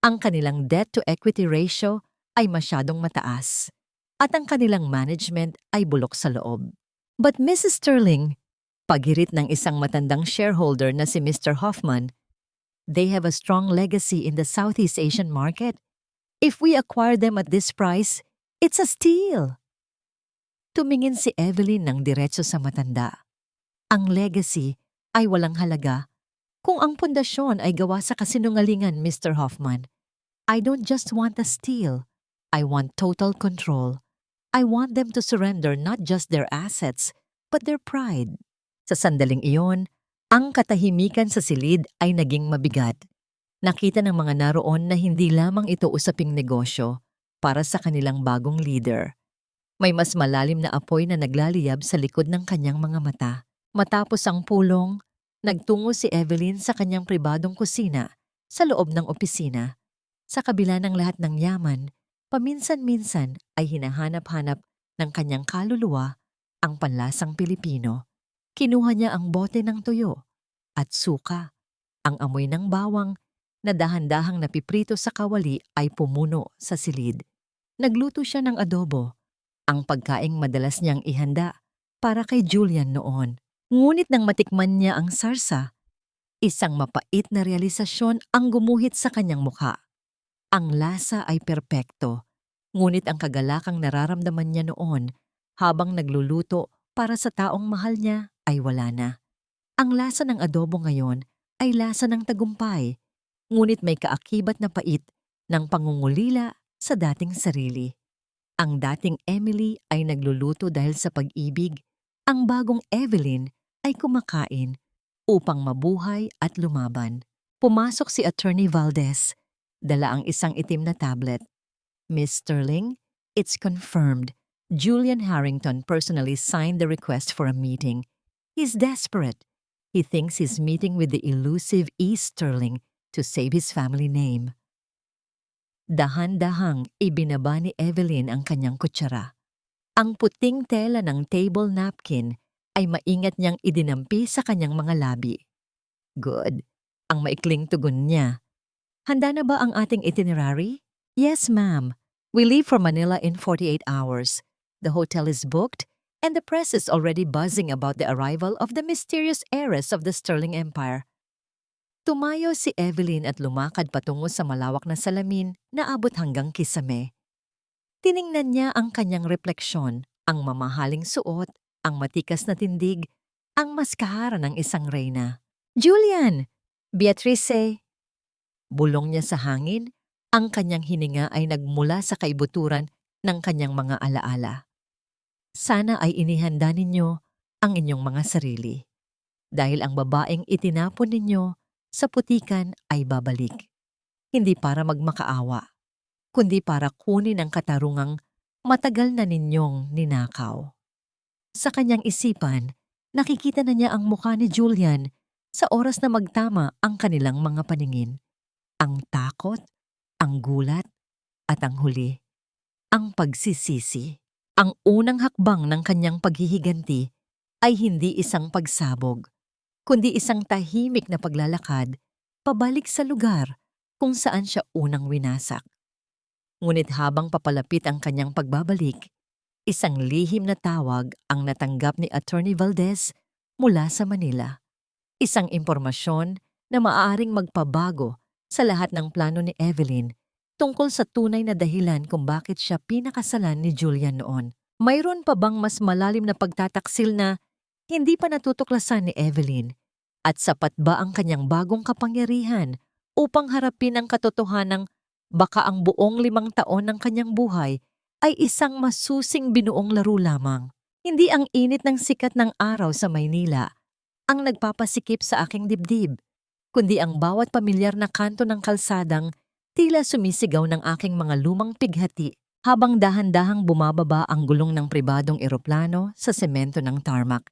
Ang kanilang debt-to-equity ratio ay masyadong mataas, at ang kanilang management ay bulok sa loob. But Mrs. Sterling, paghirit ng isang matandang shareholder na si Mr. Hoffman, they have a strong legacy in the Southeast Asian market. If we acquire them at this price, it's a steal. Tumingin si Evelyn ng diretso sa matanda. Ang legacy ay walang halaga kung ang pundasyon ay gawa sa kasinungalingan, Mr. Hoffman. I don't just want a steal. I want total control. I want them to surrender not just their assets, but their pride. Sa sandaling iyon, ang katahimikan sa silid ay naging mabigat. Nakita ng mga naroon na hindi lamang ito usaping negosyo para sa kanilang bagong leader. May mas malalim na apoy na naglaliyab sa likod ng kanyang mga mata. Matapos ang pulong, nagtungo si Evelyn sa kanyang pribadong kusina sa loob ng opisina. Sa kabila ng lahat ng yaman, paminsan-minsan ay hinahanap-hanap ng kanyang kaluluwa ang panlasang Pilipino. Kinuha niya ang bote ng tuyo at suka. Ang amoy ng bawang na dahan-dahang napiprito sa kawali ay pumuno sa silid. Nagluto siya ng adobo, ang pagkaing madalas niyang ihanda para kay Julian noon. Ngunit nang matikman niya ang sarsa, isang mapait na realisasyon ang gumuhit sa kanyang mukha. Ang lasa ay perpekto, ngunit ang kagalakang nararamdaman niya noon habang nagluluto para sa taong mahal niya ay wala na. Ang lasa ng adobo ngayon ay lasa ng tagumpay, ngunit may kaakibat na pait ng pangungulila sa dating sarili. Ang dating Emily ay nagluluto dahil sa pag-ibig, ang bagong Evelyn ay kumakain upang mabuhay at lumaban. Pumasok si Attorney Valdez, dala ang isang itim na tablet. Miss Sterling, it's confirmed. Julian Harrington personally signed the request for a meeting. He's desperate. He thinks he's meeting with the elusive E. Sterling to save his family name. Dahan-dahang ibinaba ni Evelyn ang kanyang kutsara. Ang puting tela ng table napkin ay maingat niyang idinampi sa kanyang mga labi. Good. Ang maikling tugon niya. Handa na ba ang ating itinerary? Yes, ma'am. We leave for Manila in 48 hours. The hotel is booked, and the press is already buzzing about the arrival of the mysterious heiress of the Sterling Empire. Tumayo si Evelyn at lumakad patungo sa malawak na salamin na abot hanggang kisame. Tiningnan niya ang kanyang refleksyon, ang mamahaling suot, ang matikas na tindig, ang maskahara ng isang reyna. Julian! Beatrice! Bulong niya sa hangin, ang kanyang hininga ay nagmula sa kaibuturan ng kanyang mga alaala. Sana ay inihanda ninyo ang inyong mga sarili. Dahil ang babaeng itinapon ninyo sa putikan ay babalik. Hindi para magmakaawa, kundi para kunin ang katarungang matagal na ninyong ninakaw. Sa kanyang isipan, nakikita na niya ang mukha ni Julian sa oras na magtama ang kanilang mga paningin. Ang takot, ang gulat, At ang huli, ang pagsisisi. Ang unang hakbang ng kanyang paghihiganti ay hindi isang pagsabog, kundi isang tahimik na paglalakad pabalik sa lugar kung saan siya unang winasak. Ngunit habang papalapit ang kanyang pagbabalik, isang lihim na tawag ang natanggap ni Attorney Valdez mula sa Manila. Isang impormasyon na maaaring magpabago sa lahat ng plano ni Evelyn tungkol sa tunay na dahilan kung bakit siya pinakasalan ni Julian noon. Mayroon pa bang mas malalim na pagtataksil na hindi pa natutuklasan ni Evelyn? At sapat ba ang kanyang bagong kapangyarihan upang harapin ang katotohanang baka ang buong 5 taon ng kanyang buhay ay isang masusing binuong laro lamang? Hindi ang init ng sikat ng araw sa Maynila ang nagpapasikip sa aking dibdib, kundi ang bawat pamilyar na kanto ng kalsadang tila sumisigaw ng aking mga lumang pighati habang dahan-dahang bumababa ang gulong ng pribadong eroplano sa semento ng tarmac.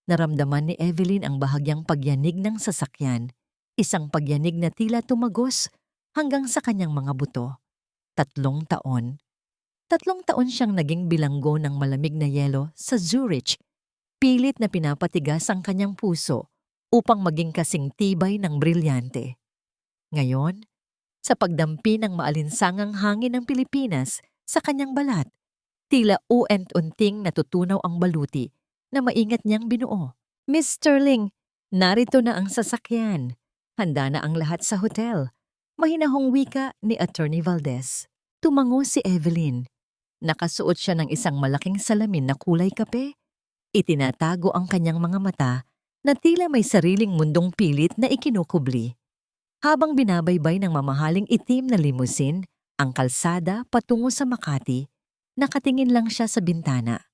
Naramdaman ni Evelyn ang bahagyang pagyanig ng sasakyan, isang pagyanig na tila tumagos hanggang sa kanyang mga buto. 3 taon. 3 taon siyang naging bilanggo ng malamig na yelo sa Zurich, pilit na pinapatigas ang kanyang puso upang maging kasing tibay ng brilyante. Ngayon, sa pagdampi ng maalinsangang hangin ng Pilipinas sa kanyang balat, tila unting natutunaw ang baluti na maingat niyang binuo. Miss Sterling, narito na ang sasakyan. Handa na ang lahat sa hotel. Mahinahong wika ni Attorney Valdez. Tumango si Evelyn. Nakasuot siya ng isang malaking salamin na kulay kape. Itinatago ang kanyang mga mata na tila may sariling mundong pilit na ikinukubli. Habang binabaybay ng mamahaling itim na limousine ang kalsada patungo sa Makati, nakatingin lang siya sa bintana.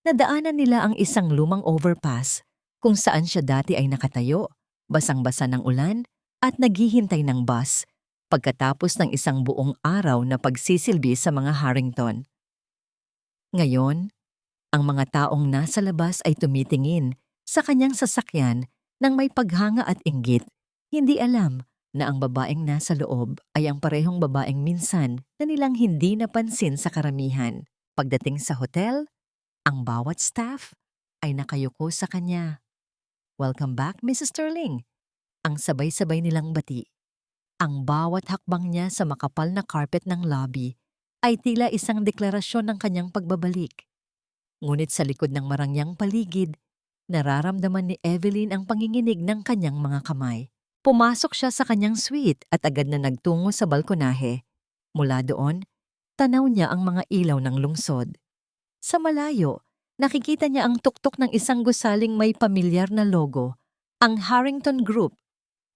Nadaanan nila ang isang lumang overpass kung saan siya dati ay nakatayo, basang-basa ng ulan at naghihintay ng bus pagkatapos ng isang buong araw na pagsisilbi sa mga Harrington. Ngayon, ang mga taong nasa labas ay tumitingin sa kanyang sasakyan nang may paghanga at inggit, hindi alam na ang babaeng nasa loob ay ang parehong babaeng minsan na nilang hindi napansin sa karamihan. Pagdating sa hotel, ang bawat staff ay nakayuko sa kanya. "Welcome back, Mrs. Sterling." Ang sabay-sabay nilang bati. Ang bawat hakbang niya sa makapal na carpet ng lobby ay tila isang deklarasyon ng kanyang pagbabalik. Ngunit sa likod ng marangyang paligid, nararamdaman ni Evelyn ang panginginig ng kanyang mga kamay. Pumasok siya sa kanyang suite at agad na nagtungo sa balkonahe. Mula doon, tanaw niya ang mga ilaw ng lungsod. Sa malayo, nakikita niya ang tuktok ng isang gusaling may pamilyar na logo, ang Harrington Group.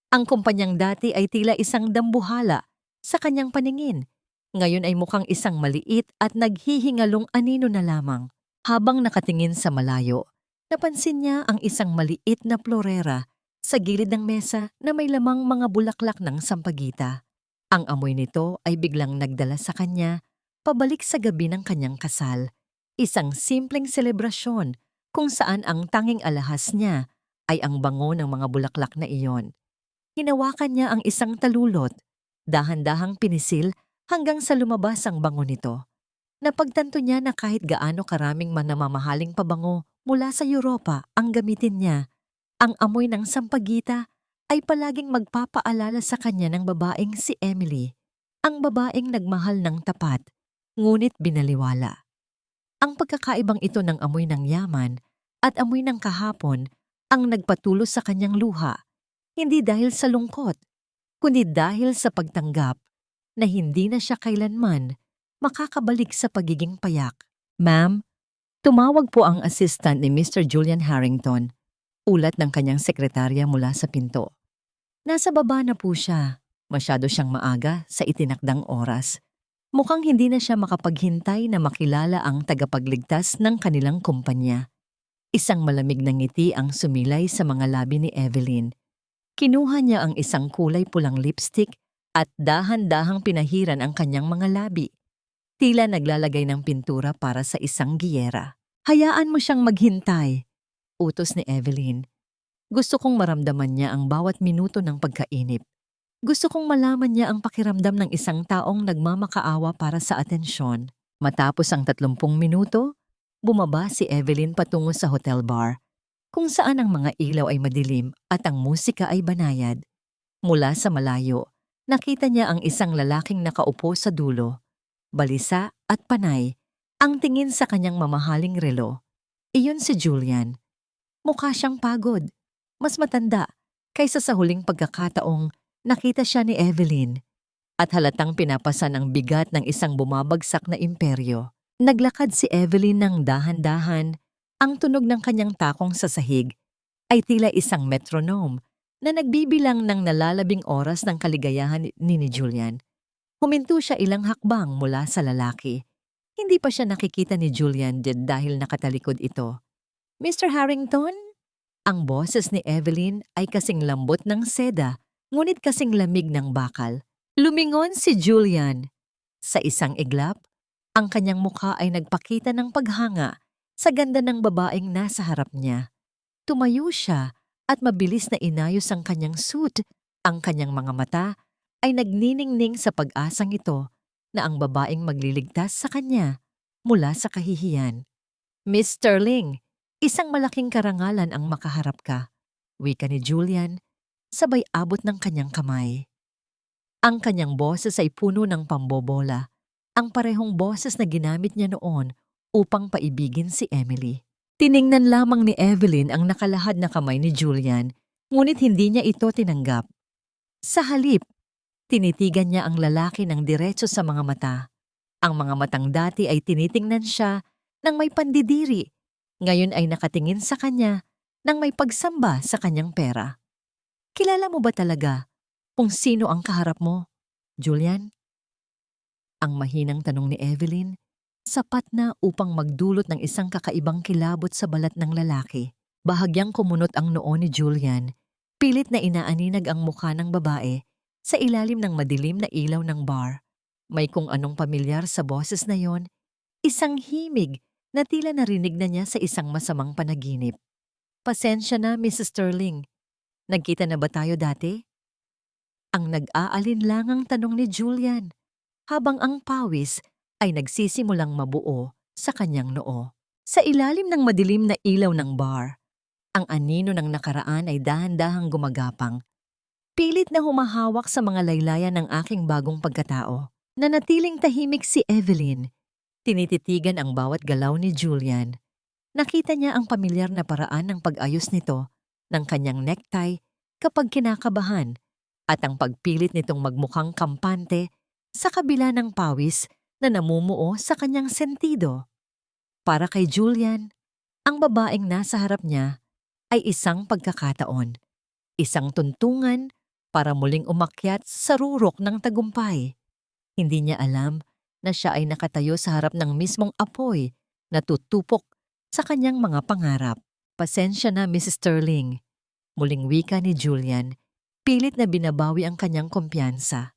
Ang kumpanyang dati ay tila isang dambuhala sa kanyang paningin. Ngayon ay mukhang isang maliit at naghihingalong anino na lamang. Habang nakatingin sa malayo, napansin niya ang isang maliit na florera sa gilid ng mesa na may lamang mga bulaklak ng sampagita. Ang amoy nito ay biglang nagdala sa kanya pabalik sa gabi ng kanyang kasal. Isang simpleng selebrasyon kung saan ang tanging alahas niya ay ang bango ng mga bulaklak na iyon. Hinawakan niya ang isang talulot, dahan-dahang pinisil hanggang sa lumabas ang bango nito. Napagtanto niya na kahit gaano karaming manamamahaling pabango mula sa Europa ang gamitin niya, ang amoy ng sampagita ay palaging magpapaalala sa kanya ng babaeng si Emily, ang babaeng nagmahal ng tapat, ngunit binaliwala. Ang pagkakaibang ito ng amoy ng yaman at amoy ng kahapon ang nagpatulos sa kanyang luha, hindi dahil sa lungkot, kundi dahil sa pagtanggap na hindi na siya kailanman makakabalik sa pagiging payak. "Ma'am," tumawag po ang assistant ni Mr. Julian Harrington, ulat ng kanyang sekretarya mula sa pinto. Nasa baba na po siya. Masyado siyang maaga sa itinakdang oras. Mukhang hindi na siya makapaghintay na makilala ang tagapagligtas ng kanilang kumpanya. Isang malamig na ngiti ang sumilay sa mga labi ni Evelyn. Kinuha niya ang isang kulay pulang lipstick at dahan-dahang pinahiran ang kanyang mga labi. Tila naglalagay ng pintura para sa isang giyera. "Hayaan mo siyang maghintay," utos ni Evelyn. "Gusto kong maramdaman niya ang bawat minuto ng pagkainip. Gusto kong malaman niya ang pakiramdam ng isang taong nagmamakaawa para sa atensyon. Matapos ang 30 minuto, bumaba si Evelyn patungo sa hotel bar, kung saan ang mga ilaw ay madilim at ang musika ay banayad. Mula sa malayo, nakita niya ang isang lalaking nakaupo sa dulo. Balisa at panay, ang tingin sa kanyang mamahaling relo. Iyon si Julian. Mukha siyang pagod, mas matanda, kaysa sa huling pagkakataong nakita siya ni Evelyn. At halatang pinapasan ang bigat ng isang bumabagsak na imperyo. Naglakad si Evelyn ng dahan-dahan. Ang tunog ng kanyang takong sa sahig ay tila isang metronome na nagbibilang ng nalalabing oras ng kaligayahan ni Julian. Huminto siya ilang hakbang mula sa lalaki. Hindi pa siya nakikita ni Julian dahil nakatalikod ito. "Mr. Harrington?" Ang boses ni Evelyn ay kasing lambot ng seda, ngunit kasing lamig ng bakal. Lumingon si Julian. Sa isang iglap, ang kanyang mukha ay nagpakita ng paghanga sa ganda ng babaeng nasa harap niya. Tumayo siya at mabilis na inayos ang kanyang suit. Ang kanyang mga mata ay nagniningning sa pag-asang ito na ang babaeng magliligtas sa kanya mula sa kahihiyan. "Miss Sterling, isang malaking karangalan ang makaharap ka," wika ni Julian, sabay abot ng kanyang kamay. Ang kanyang boses ay puno ng pambobola, ang parehong boses na ginamit niya noon upang paibigin si Emily. Tiningnan lamang ni Evelyn ang nakalahad na kamay ni Julian, ngunit hindi niya ito tinanggap. Sa halip, tinitigan niya ang lalaki ng diretso sa mga mata. Ang mga matang dati ay tinitingnan siya ng may pandidiri, ngayon ay nakatingin sa kanya ng may pagsamba sa kanyang pera. "Kilala mo ba talaga kung sino ang kaharap mo, Julian?" Ang mahinang tanong ni Evelyn, sapat na upang magdulot ng isang kakaibang kilabot sa balat ng lalaki. Bahagyang kumunot ang noo ni Julian, pilit na inaaninag ang mukha ng babae sa ilalim ng madilim na ilaw ng bar. May kung anong pamilyar sa boses na yon, isang himig na tila narinig na niya sa isang masamang panaginip. "Pasensya na, Mrs. Sterling. Nagkita na ba tayo dati?" Ang nag-aalinlangang tanong ni Julian, habang ang pawis ay nagsisimulang mabuo sa kanyang noo. Sa ilalim ng madilim na ilaw ng bar, ang anino ng nakaraan ay dahan-dahang gumagapang. Pilit na humahawak sa mga laylayan ng aking bagong pagkatao. Nanatiling tahimik si Evelyn. Tinititigan ang bawat galaw ni Julian. Nakita niya ang pamilyar na paraan ng pag-ayos nito ng kanyang necktie kapag kinakabahan at ang pagpilit nitong magmukhang kampante sa kabila ng pawis na namumuo sa kanyang sentido. Para kay Julian, ang babaeng nasa harap niya ay isang pagkakataon, isang tuntungan para muling umakyat sa rurok ng tagumpay. Hindi niya alam na siya ay nakatayo sa harap ng mismong apoy na tutupok sa kanyang mga pangarap. "Pasensya na, Mrs. Sterling," muling wika ni Julian, pilit na binabawi ang kanyang kumpiyansa.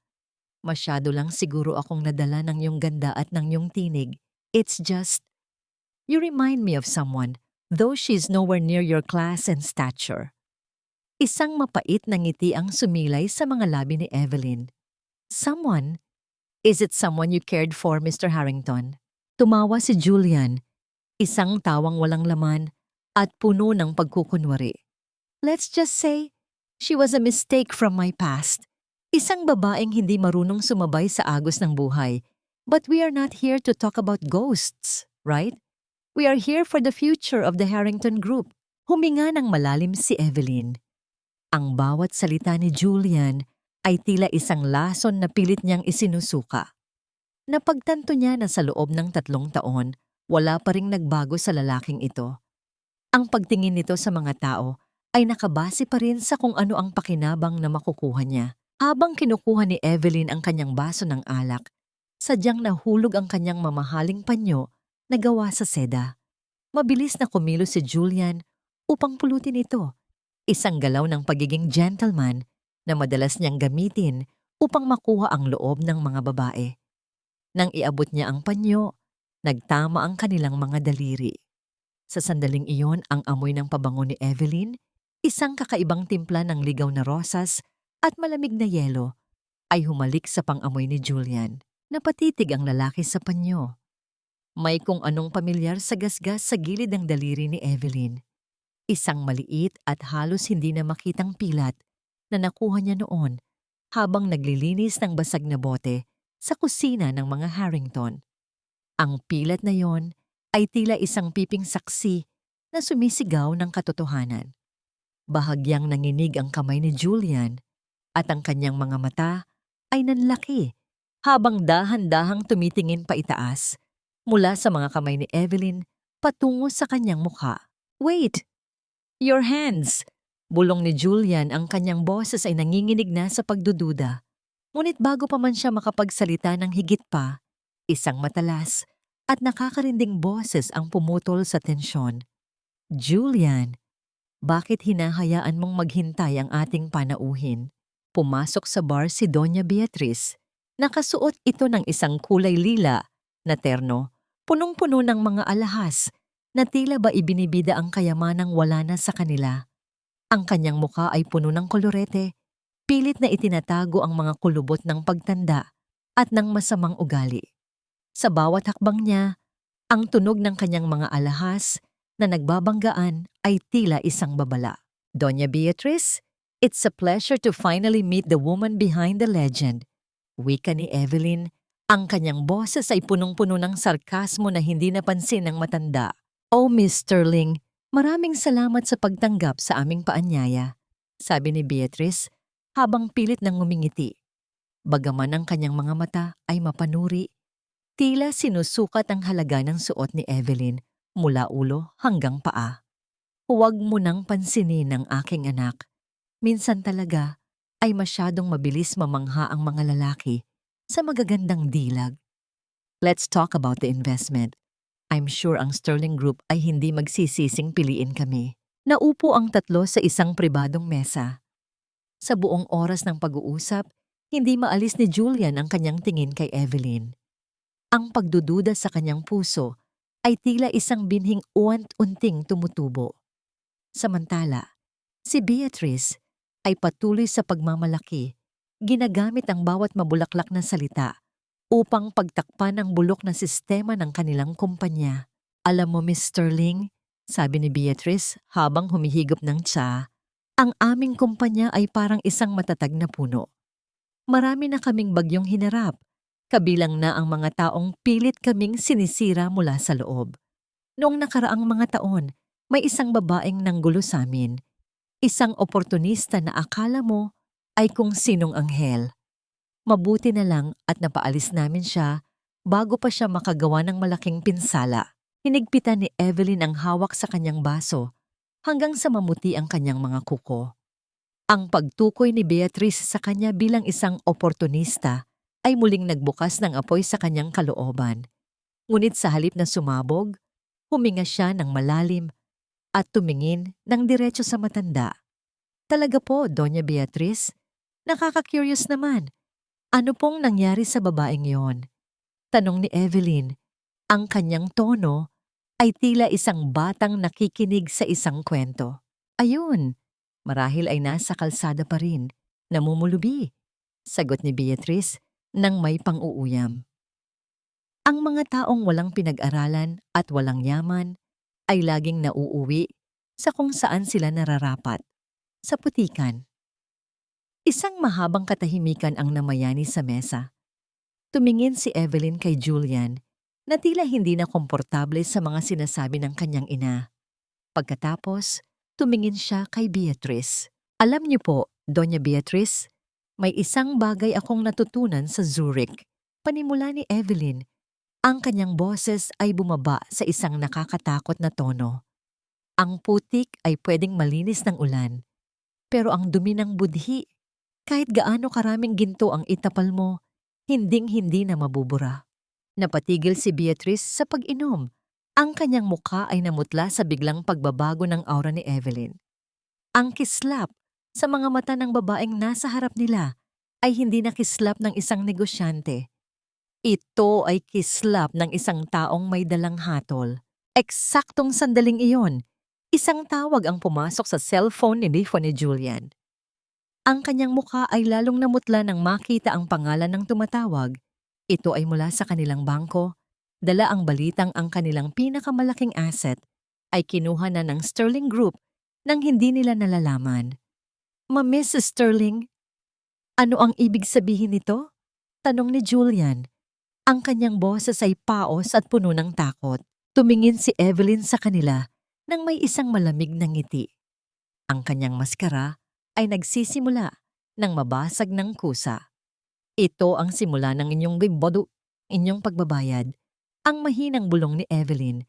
"Masyado lang siguro akong nadala ng iyong ganda at ng iyong tinig. It's just, you remind me of someone, though she's nowhere near your class and stature." Isang mapait na ngiti ang sumilay sa mga labi ni Evelyn. "Someone? Is it someone you cared for, Mr. Harrington?" Tumawa si Julian, isang tawang walang laman at puno ng pagkukunwari. "Let's just say, she was a mistake from my past. Isang babaeng hindi marunong sumabay sa agos ng buhay. But we are not here to talk about ghosts, right? We are here for the future of the Harrington Group." Huminga ng malalim si Evelyn. Ang bawat salita ni Julian ay tila isang lason na pilit niyang isinusuka. Napagtanto niya na sa loob ng 3 taon, wala pa ring nagbago sa lalaking ito. Ang pagtingin nito sa mga tao ay nakabase pa rin sa kung ano ang pakinabang na makukuha niya. Habang kinukuha ni Evelyn ang kanyang baso ng alak, sadyang nahulog ang kanyang mamahaling panyo na gawa sa seda. Mabilis na kumilos si Julian upang pulutin ito. Isang galaw ng pagiging gentleman na madalas niyang gamitin upang makuha ang loob ng mga babae. Nang iabot niya ang panyo, nagtama ang kanilang mga daliri. Sa sandaling iyon, ang amoy ng pabango ni Evelyn, isang kakaibang timpla ng ligaw na rosas at malamig na yelo, ay humalik sa pang-amoy ni Julian. Napatitig ang lalaki sa panyo. May kung anong pamilyar sa gasgas sa gilid ng daliri ni Evelyn. Isang maliit at halos hindi na makitang pilat na nakuha niya noon habang naglilinis ng basag na bote sa kusina ng mga Harrington. Ang pilat na yon ay tila isang piping saksi na sumisigaw ng katotohanan. Bahagyang nanginig ang kamay ni Julian at ang kanyang mga mata ay nanlaki habang dahan-dahang tumitingin pa itaas mula sa mga kamay ni Evelyn patungo sa kanyang mukha. "Wait! Your hands!" Bulong ni Julian, ang kanyang boses ay nanginginig na sa pagdududa. Ngunit bago pa man siya makapagsalita ng higit pa, isang matalas at nakakarinding boses ang pumutol sa tensyon. "Julian, bakit hinahayaan mong maghintay ang ating panauhin?" Pumasok sa bar si Doña Beatriz. Nakasuot ito ng isang kulay lila na terno, punong-puno ng mga alahas na tila ba ibinibida ang kayamanang wala na sa kanila. Ang kanyang mukha ay puno ng kolorete, pilit na itinatago ang mga kulubot ng pagtanda at ng masamang ugali. Sa bawat hakbang niya, ang tunog ng kanyang mga alahas na nagbabanggaan ay tila isang babala. "Doña Beatriz, it's a pleasure to finally meet the woman behind the legend." Wika ni Evelyn. Ang kanyang boses ay punong-puno ng sarkasmo na hindi napansin ng matanda. "Oh, Miss Sterling, maraming salamat sa pagtanggap sa aming paanyaya," sabi ni Beatrice habang pilit nang ngumingiti. Bagaman ang kanyang mga mata ay mapanuri, tila sinusukat ang halaga ng suot ni Evelyn mula ulo hanggang paa. "Huwag mo nang pansinin ang aking anak. Minsan talaga ay masyadong mabilis mamangha ang mga lalaki sa magagandang dilag. Let's talk about the investment. I'm sure ang Sterling Group ay hindi magsisising piliin kami." Naupo ang tatlo sa isang pribadong mesa. Sa buong oras ng pag-uusap, hindi maalis ni Julian ang kanyang tingin kay Evelyn. Ang pagdududa sa kanyang puso ay tila isang binhing uwant-unting tumutubo. Samantala, si Beatrice ay patuloy sa pagmamalaki, ginagamit ang bawat mabulaklak na salita upang pagtakpan ang bulok na sistema ng kanilang kumpanya. "Alam mo, Miss Sterling," sabi ni Beatrice habang humihigop ng tsa, "ang aming kumpanya ay parang isang matatag na puno. Marami na kaming bagyong hinarap, kabilang na ang mga taong pilit kaming sinisira mula sa loob. Noong nakaraang mga taon, may isang babaeng nanggulo sa amin. Isang oportunista na akala mo ay kung sinong anghel. Mabuti na lang at napaalis namin siya bago pa siya makagawa ng malaking pinsala." Hinigpitan ni Evelyn ang hawak sa kanyang baso hanggang sa mamuti ang kanyang mga kuko. Ang pagtukoy ni Beatrice sa kanya bilang isang oportunista ay muling nagbukas ng apoy sa kanyang kalooban. Ngunit sa halip na sumabog, huminga siya ng malalim at tumingin ng diretso sa matanda. "Talaga po, Doña Beatriz? Nakaka-curious naman. Ano pong nangyari sa babaeng yon?" Tanong ni Evelyn. Ang kanyang tono ay tila isang batang nakikinig sa isang kwento. "Ayun, marahil ay nasa kalsada pa rin, namumulubi," sagot ni Beatrice nang may pang-uuyam. Ang mga taong walang pinag-aralan at walang yaman ay laging nauuwi sa kung saan sila nararapat, sa putikan. Isang mahabang katahimikan ang namayani sa mesa. Tumingin si Evelyn kay Julian na tila hindi na komportable sa mga sinasabi ng kanyang ina. Pagkatapos, tumingin siya kay Beatrice. "Alam niyo po, Doña Beatrice, may isang bagay akong natutunan sa Zurich." Panimula ni Evelyn. Ang kanyang boses ay bumaba sa isang nakakatakot na tono. "Ang putik ay pwedeng malinis ng ulan, pero ang dumi ng budhi, kahit gaano karaming ginto ang itapal mo, hinding-hindi na mabubura." Napatigil si Beatrice sa pag-inom. Ang kanyang mukha ay namutla sa biglang pagbabago ng aura ni Evelyn. Ang kislap sa mga mata ng babaeng nasa harap nila ay hindi na kislap ng isang negosyante. Ito ay kislap ng isang taong may dalang hatol. Eksaktong sandaling iyon, isang tawag ang pumasok sa cellphone ni Julian. Ang kanyang mukha ay lalong namutla nang makita ang pangalan ng tumatawag. Ito ay mula sa kanilang bangko. Dala ang balitang ang kanilang pinakamalaking asset ay kinuha na ng Sterling Group nang hindi nila nalalaman. Mrs. Sterling, ano ang ibig sabihin nito? Tanong ni Julian. Ang kanyang boses ay paos at puno ng takot. Tumingin si Evelyn sa kanila nang may isang malamig na ngiti. Ang kanyang maskara ay nagsisimula ng mabasag ng kusa. Ito ang simula ng inyong pagbabayad. Ang mahinang bulong ni Evelyn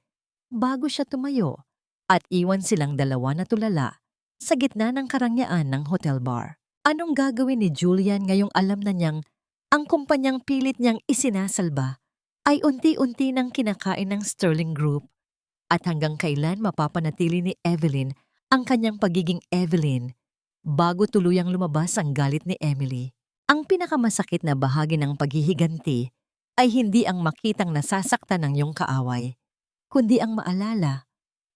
bago siya tumayo at iwan silang dalawa na tulala sa gitna ng karangyaan ng hotel bar. Anong gagawin ni Julian ngayong alam na niyang ang kumpanyang pilit niyang isinasalba ay unti-unti nang kinakain ng Sterling Group? At hanggang kailan mapapanatili ni Evelyn ang kanyang pagiging Evelyn bago tuluyang lumabas ang galit ni Emily? Ang pinakamasakit na bahagi ng paghihiganti ay hindi ang makitang nasasaktan ng iyong kaaway, kundi ang maalala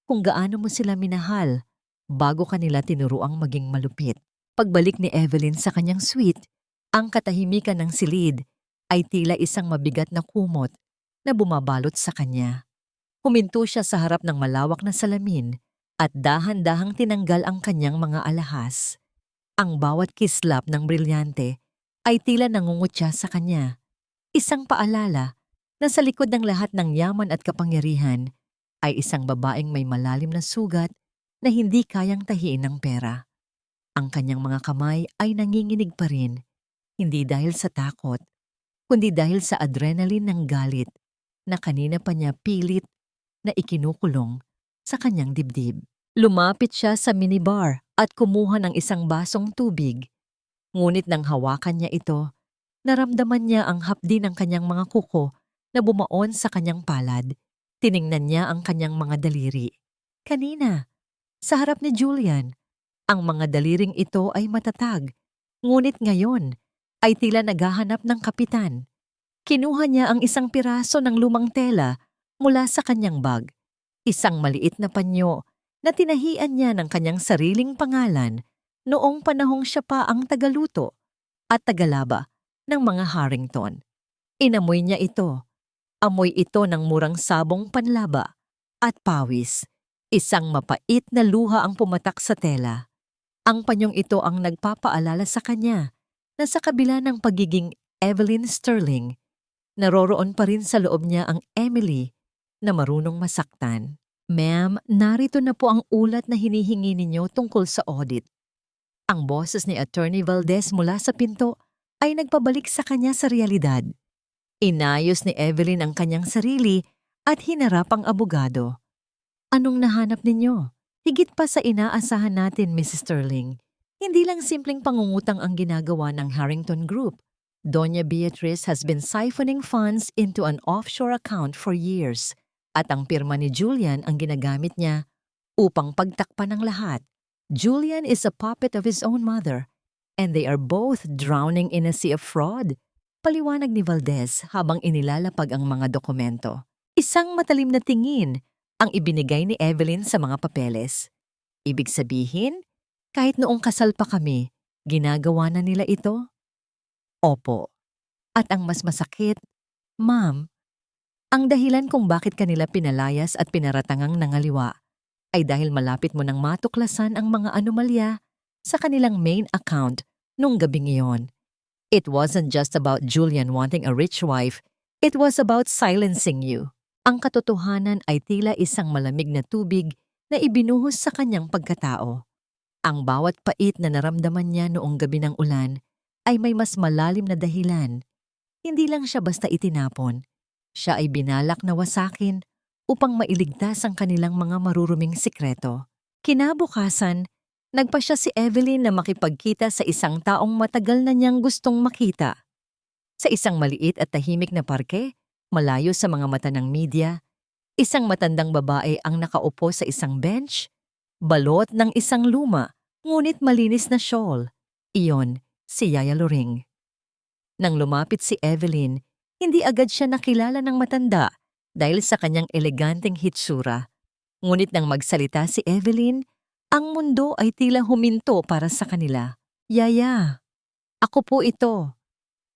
kung gaano mo sila minahal bago kanila tinuruang maging malupit. Pagbalik ni Evelyn sa kanyang suite, ang katahimikan ng silid ay tila isang mabigat na kumot na bumabalot sa kanya. Huminto siya sa harap ng malawak na salamin at dahan-dahang tinanggal ang kanyang mga alahas. Ang bawat kislap ng brilyante ay tila nangungutya sa kanya. Isang paalala na sa likod ng lahat ng yaman at kapangyarihan ay isang babaeng may malalim na sugat na hindi kayang tahiin ng pera. Ang kanyang mga kamay ay nanginginig pa rin, hindi dahil sa takot, kundi dahil sa adrenaline ng galit na kanina pa niya pilit na ikinukulong sa kanyang dibdib. Lumapit siya sa minibar at kumuha ng isang basong tubig. Ngunit nang hawakan niya ito, naramdaman niya ang hapdi ng kanyang mga kuko na bumaon sa kanyang palad. Tiningnan niya ang kanyang mga daliri. Kanina, sa harap ni Julian, ang mga daliring ito ay matatag. Ngunit ngayon ay tila naghahanap ng kapitan. Kinuha niya ang isang piraso ng lumang tela mula sa kanyang bag. Isang maliit na panyo na tinahian niya ng kanyang sariling pangalan noong panahong siya pa ang tagaluto at tagalaba ng mga Harrington. Inamoy niya ito. Amoy ito ng murang sabong panlaba at pawis. Isang mapait na luha ang pumatak sa tela. Ang panyong ito ang nagpapaalala sa kanya na sa kabila ng pagiging Evelyn Sterling, naroroon pa rin sa loob niya ang Emily na marunong masaktan. Ma'am, narito na po ang ulat na hinihingi ninyo tungkol sa audit. Ang boses ni Attorney Valdez mula sa pinto ay nagpabalik sa kanya sa realidad. Inayos ni Evelyn ang kanyang sarili at hinarap ang abogado. Anong nahanap ninyo? Higit pa sa inaasahan natin, Mrs. Sterling. Hindi lang simpleng pangungutang ang ginagawa ng Harrington Group. Doña Beatrice has been siphoning funds into an offshore account for years. At ang pirma ni Julian ang ginagamit niya upang pagtakpan ng lahat. Julian is a puppet of his own mother, and they are both drowning in a sea of fraud. Paliwanag ni Valdez habang inilalapag ang mga dokumento. Isang matalim na tingin ang ibinigay ni Evelyn sa mga papeles. Ibig sabihin, kahit noong kasal pa kami, ginagawa na nila ito? Opo. At ang mas masakit, Ma'am, ang dahilan kung bakit kanila pinalayas at pinaratangang nangaliwa ay dahil malapit mo nang matuklasan ang mga anomalya sa kanilang main account nung gabing iyon. It wasn't just about Julian wanting a rich wife, it was about silencing you. Ang katotohanan ay tila isang malamig na tubig na ibinuhos sa kanyang pagkatao. Ang bawat pait na naramdaman niya noong gabi ng ulan ay may mas malalim na dahilan. Hindi lang siya basta itinapon. Siya ay binalak na wasakin upang mailigtas ang kanilang mga maruruming sikreto. Kinabukasan, nagpasya si Evelyn na makipagkita sa isang taong matagal na niyang gustong makita. Sa isang maliit at tahimik na parke, malayo sa mga mata ng media, isang matandang babae ang nakaupo sa isang bench, balot ng isang luma, ngunit malinis na shawl. Iyon, si Yaya Loring. Nang lumapit si Evelyn, hindi agad siya nakilala ng matanda dahil sa kanyang eleganteng hitsura. Ngunit nang magsalita si Evelyn, ang mundo ay tila huminto para sa kanila. Yaya, ako po ito.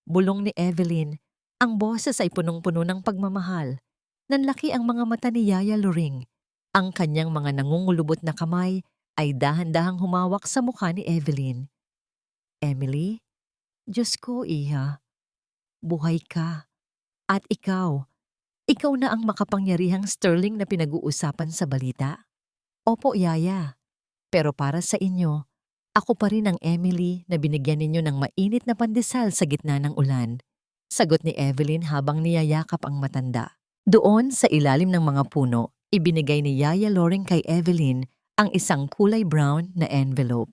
Bulong ni Evelyn. Ang boses ay punong-puno ng pagmamahal. Nanlaki ang mga mata ni Yaya Luring. Ang kanyang mga nangungulubot na kamay ay dahan-dahang humawak sa mukha ni Evelyn. Emily, Diyos ko, iha, buhay ka. At ikaw na ang makapangyarihang Sterling na pinag-uusapan sa balita. Opo, Yaya. Pero para sa inyo, ako pa rin ang Emily na binigyan ninyo ng mainit na pandesal sa gitna ng ulan. Sagot ni Evelyn habang niyayakap ang matanda. Doon sa ilalim ng mga puno, ibinigay ni Yaya Loring kay Evelyn ang isang kulay brown na envelope.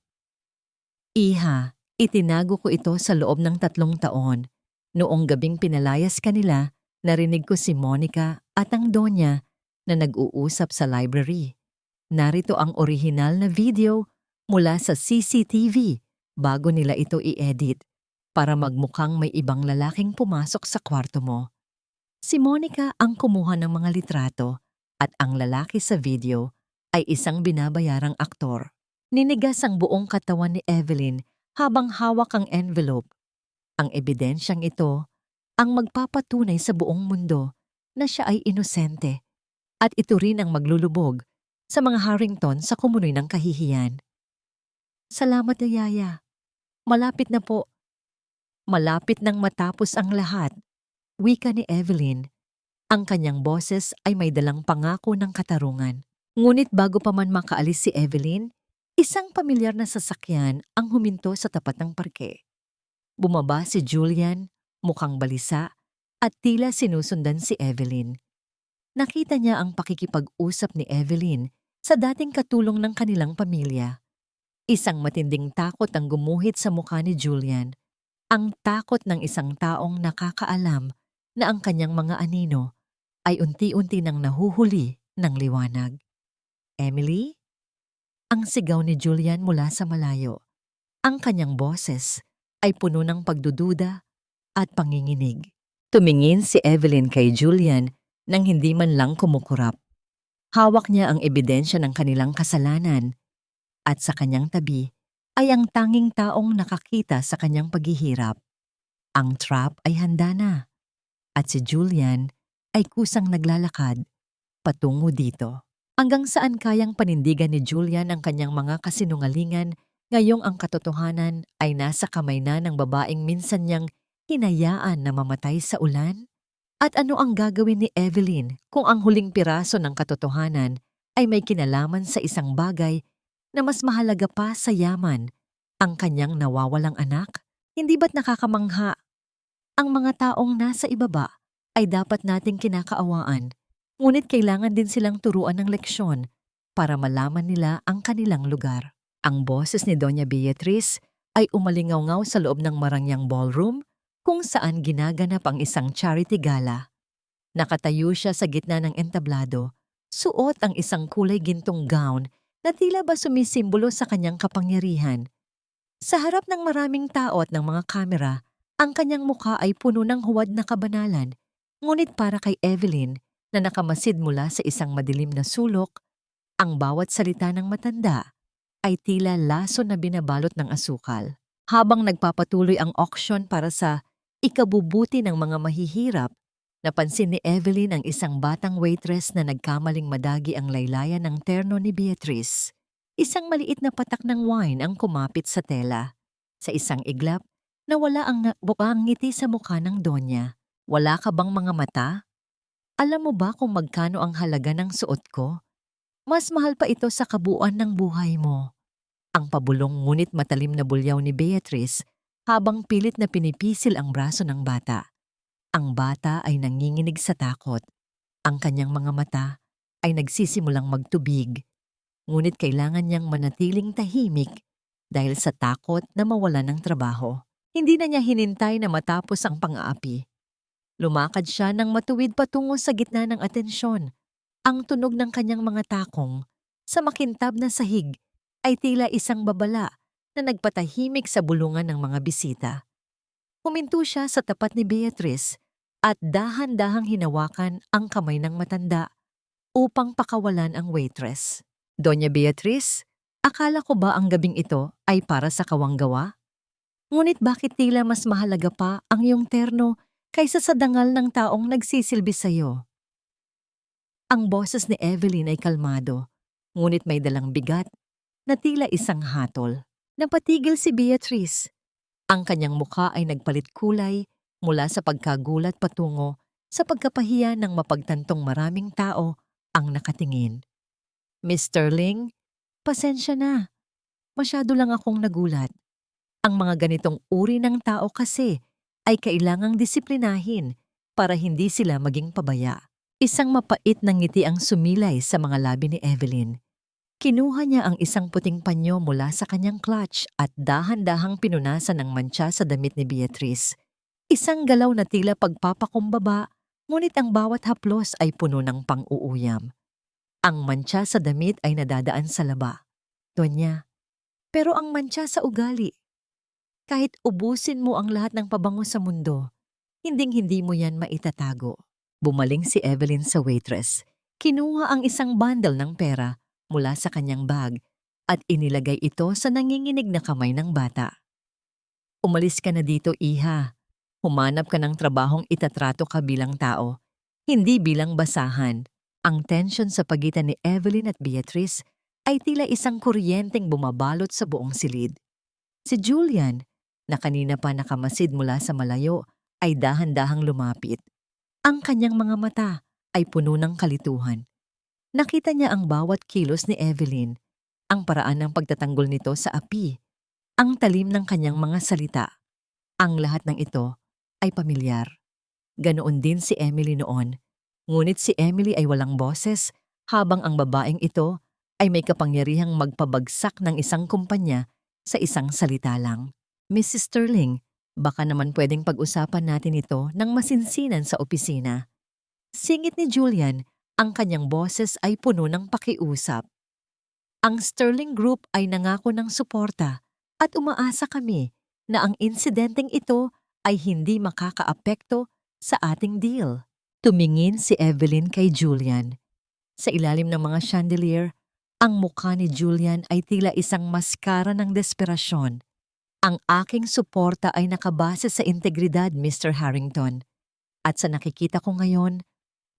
Iha, itinago ko ito sa loob ng 3 taon. Noong gabing pinalayas kanila, narinig ko si Monica at ang Donya na nag-uusap sa library. Narito ang orihinal na video mula sa CCTV bago nila ito i-edit para magmukhang may ibang lalaking pumasok sa kwarto mo. Si Monica ang kumuha ng mga litrato at ang lalaki sa video ay isang binabayarang aktor. Ninigas ang buong katawan ni Evelyn habang hawak ang envelope. Ang ebidensyang ito ang magpapatunay sa buong mundo na siya ay inosente at ito rin ang maglulubog sa mga Harrington sa kumunoy ng kahihiyan. Salamat na Yaya. Malapit na po. Malapit nang matapos ang lahat. Wika ni Evelyn. Ang kanyang boses ay may dalang pangako ng katarungan. Ngunit bago pa man makaalis si Evelyn, isang pamilyar na sasakyan ang huminto sa tapat ng parke. Bumaba si Julian, mukhang balisa, at tila sinusundan si Evelyn. Nakita niya ang pakikipag-usap ni Evelyn sa dating katulong ng kanilang pamilya. Isang matinding takot ang gumuhit sa mukha ni Julian. Ang takot ng isang taong nakakaalam na ang kanyang mga anino ay unti-unti nang nahuhuli ng liwanag. Emily? Ang sigaw ni Julian mula sa malayo. Ang kanyang boses ay puno ng pagdududa at panginginig. Tumingin si Evelyn kay Julian nang hindi man lang kumukurap. Hawak niya ang ebidensya ng kanilang kasalanan at sa kanyang tabi ay ang tanging taong nakakita sa kanyang paghihirap. Ang trap ay handa na at si Julian ay kusang naglalakad patungo dito. Hanggang saan kayang panindigan ni Julian ang kanyang mga kasinungalingan ngayong ang katotohanan ay nasa kamay na ng babaeng minsan niyang hinayaan na mamatay sa ulan? At ano ang gagawin ni Evelyn kung ang huling piraso ng katotohanan ay may kinalaman sa isang bagay na mas mahalaga pa sa yaman, ang kanyang nawawalang anak? Hindi ba't nakakamangha? Ang mga taong nasa ibaba ay dapat nating kinakaawaan, ngunit kailangan din silang turuan ng leksyon para malaman nila ang kanilang lugar. Ang boses ni Doña Beatriz ay umalingaw-ngaw sa loob ng marangyang ballroom kung saan ginaganap ang isang charity gala. Nakatayo siya sa gitna ng entablado, suot ang isang kulay gintong gown na tila ba sumisimbolo sa kanyang kapangyarihan. Sa harap ng maraming tao at ng mga kamera, ang kanyang mukha ay puno ng huwad na kabanalan, ngunit para kay Evelyn na nakamasid mula sa isang madilim na sulok, ang bawat salita ng matanda ay tila laso na binabalot ng asukal. Habang nagpapatuloy ang auction para sa ikabubuti ng mga mahihirap, napansin ni Evelyn ang isang batang waitress na nagkamaling madagi ang laylayan ng terno ni Beatrice. Isang maliit na patak ng wine ang kumapit sa tela. Sa isang iglap, nawala ang bukang ngiti sa mukha ng Donya. Wala ka bang mga mata? Alam mo ba kung magkano ang halaga ng suot ko? Mas mahal pa ito sa kabuuan ng buhay mo. Ang pabulong ngunit matalim na bulyaw ni Beatrice habang pilit na pinipisil ang braso ng bata. Ang bata ay nanginginig sa takot. Ang kanyang mga mata ay nagsisimulang magtubig. Ngunit kailangan niyang manatiling tahimik dahil sa takot na mawalan ng trabaho. Hindi na niya hinintay na matapos ang pang-aapi. Lumakad siya ng matuwid patungo sa gitna ng atensyon. Ang tunog ng kanyang mga takong sa makintab na sahig ay tila isang babala na nagpatahimik sa bulungan ng mga bisita. Huminto siya sa tapat ni Beatrice at dahan-dahang hinawakan ang kamay ng matanda upang pakawalan ang waitress. Doña Beatriz, akala ko ba ang gabing ito ay para sa kawanggawa? Ngunit bakit tila mas mahalaga pa ang iyong terno kaysa sa dangal ng taong nagsisilbi sa'yo? Ang boses ni Evelyn ay kalmado, ngunit may dalang bigat na tila isang hatol. Napatigil si Beatrice. Ang kanyang mukha ay nagpalit kulay mula sa pagkagulat patungo sa pagkapahiya ng mapagtantong maraming tao ang nakatingin. Miss Sterling, pasensya na. Masyado lang akong nagulat. Ang mga ganitong uri ng tao kasi ay kailangang disiplinahin para hindi sila maging pabaya. Isang mapait na ngiti ang sumilay sa mga labi ni Evelyn. Kinuha niya ang isang puting panyo mula sa kanyang clutch at dahan-dahang pinunasan ang mantsa sa damit ni Beatrice. Isang galaw na tila pagpapakumbaba, ngunit ang bawat haplos ay puno ng pang-uuyam. Ang mantsa sa damit ay nadadaan sa laba. Tonya, pero ang mantsa sa ugali. Kahit ubusin mo ang lahat ng pabango sa mundo, hinding-hindi mo yan maitatago. Bumaling si Evelyn sa waitress. Kinuha ang isang bundle ng pera mula sa kanyang bag at inilagay ito sa nanginginig na kamay ng bata. Umalis ka na dito, iha. Humanap ka ng trabahong itatrato ka bilang tao, hindi bilang basahan. Ang tension sa pagitan ni Evelyn at Beatrice ay tila isang kuryenteng bumabalot sa buong silid. Si Julian, na kanina pa nakamasid mula sa malayo, ay dahan-dahang lumapit. Ang kanyang mga mata ay puno ng kalituhan. Nakita niya ang bawat kilos ni Evelyn, ang paraan ng pagtatanggol nito sa api, ang talim ng kanyang mga salita. Ang lahat ng ito ay pamilyar. Ganoon din si Emily noon, ngunit si Emily ay walang boses habang ang babaeng ito ay may kapangyarihang magpabagsak ng isang kumpanya sa isang salita lang. Mrs. Sterling, baka naman pwedeng pag-usapan natin ito ng masinsinan sa opisina. Singit ni Julian, ang kanyang boses ay puno ng pakiusap. Ang Sterling Group ay nangako ng suporta at umaasa kami na ang insidenteng ito ay hindi makakaapekto sa ating deal. Tumingin si Evelyn kay Julian. Sa ilalim ng mga chandelier, ang mukha ni Julian ay tila isang maskara ng desperasyon. Ang aking suporta ay nakabase sa integridad, Mr. Harrington. At sa nakikita ko ngayon,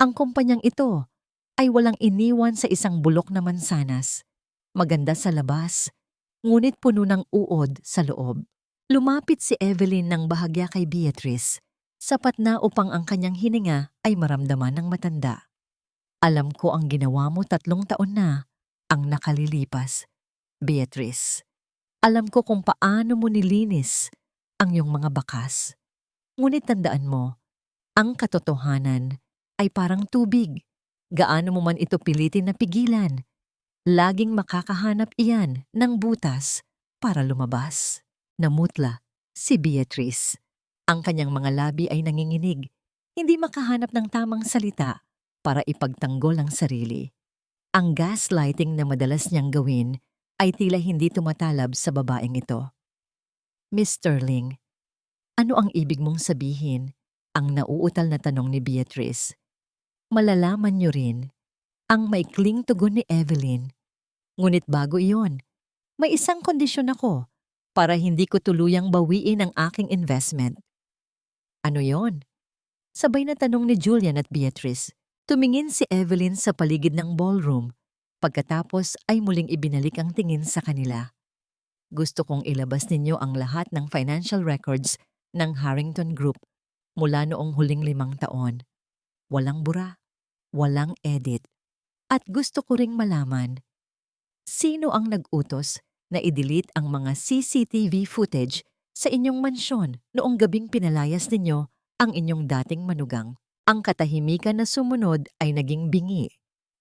ang kumpanyang ito ay walang iniwan sa isang bulok na mansanas. Maganda sa labas, ngunit puno ng uod sa loob. Lumapit si Evelyn ng bahagya kay Beatrice, sapat na upang ang kanyang hininga ay maramdaman ng matanda. Alam ko ang ginawa mo 3 taon na ang nakalilipas, Beatrice. Alam ko kung paano mo nilinis ang iyong mga bakas. Ngunit tandaan mo, ang katotohanan ay parang tubig. Gaano mo man ito pilitin na pigilan, laging makakahanap iyan ng butas para lumabas. Namutla si Beatrice. Ang kanyang mga labi ay nanginginig, hindi makahanap ng tamang salita para ipagtanggol ang sarili. Ang gaslighting na madalas niyang gawin ay tila hindi tumatalab sa babaeng ito. Miss Sterling, ano ang ibig mong sabihin? Ang nauutal na tanong ni Beatrice. Malalaman niyo rin ang maikling tugon ni Evelyn. Ngunit bago iyon, may isang kondisyon ako para hindi ko tuluyang bawiin ang aking investment. Ano yon? Sabay na tanong ni Julian at Beatrice. Tumingin si Evelyn sa paligid ng ballroom. Pagkatapos ay muling ibinalik ang tingin sa kanila. Gusto kong ilabas ninyo ang lahat ng financial records ng Harrington Group mula noong huling 5 taon. Walang bura, walang edit. At gusto ko ring malaman, sino ang nag-utos na i-delete ang mga CCTV footage sa inyong mansyon noong gabing pinalayas ninyo ang inyong dating manugang? Ang katahimikan na sumunod ay naging bingi.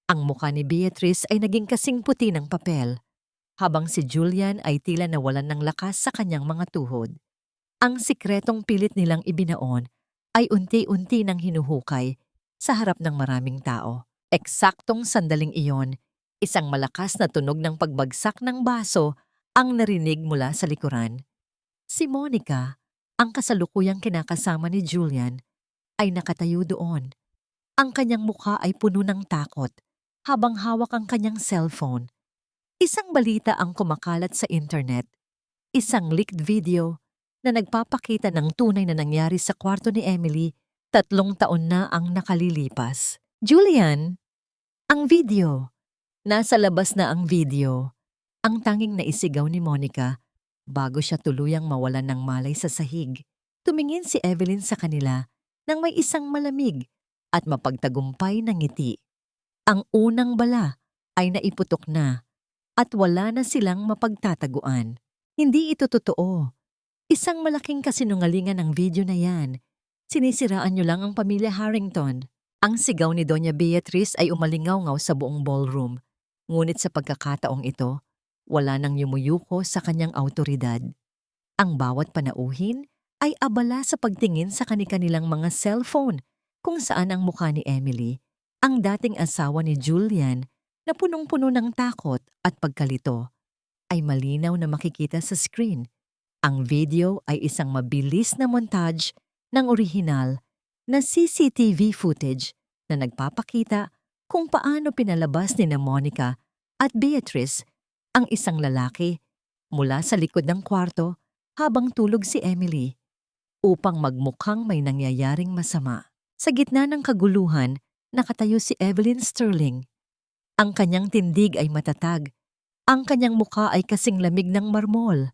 Ang mukha ni Beatrice ay naging kasing puti ng papel, habang si Julian ay tila nawalan ng lakas sa kanyang mga tuhod. Ang sikretong pilit nilang ibinaon ay unti-unti nang hinuhukay sa harap ng maraming tao. Eksaktong sandaling iyon, isang malakas na tunog ng pagbagsak ng baso ang narinig mula sa likuran. Si Monica, ang kasalukuyang kinakasama ni Julian, ay nakatayo doon. Ang kanyang mukha ay puno ng takot habang hawak ang kanyang cellphone. Isang balita ang kumakalat sa internet. Isang leaked video na nagpapakita ng tunay na nangyari sa kwarto ni Emily 3 taon na ang nakalilipas. Julian, ang video. Nasa labas na ang video. Ang tanging naisigaw ni Monica bago siya tuluyang mawalan ng malay sa sahig. Tumingin si Evelyn sa kanila nang may isang malamig at mapagtagumpay na ngiti. Ang unang bala ay naiputok na at wala na silang mapagtataguan. Hindi ito totoo. Isang malaking kasinungalingan ang video na yan. Sinisiraan niyo lang ang pamilya Harrington. Ang sigaw ni Doña Beatriz ay umalingaw-ngaw sa buong ballroom. Ngunit sa pagkakataong ito, wala nang yumuyuko sa kanyang awtoridad. Ang bawat panauhin ay abala sa pagtingin sa kani-kanilang mga cellphone kung saan ang mukha ni Emily, ang dating asawa ni Julian na punong-puno ng takot at pagkalito, ay malinaw na makikita sa screen. Ang video ay isang mabilis na montage ng orihinal na CCTV footage na nagpapakita kung paano pinalabas ni Monica at Beatrice ang isang lalaki mula sa likod ng kwarto habang tulog si Emily upang magmukhang may nangyayaring masama. Sa gitna ng kaguluhan, nakatayo si Evelyn Sterling. Ang kanyang tindig ay matatag. Ang kanyang mukha ay kasing lamig ng marmol.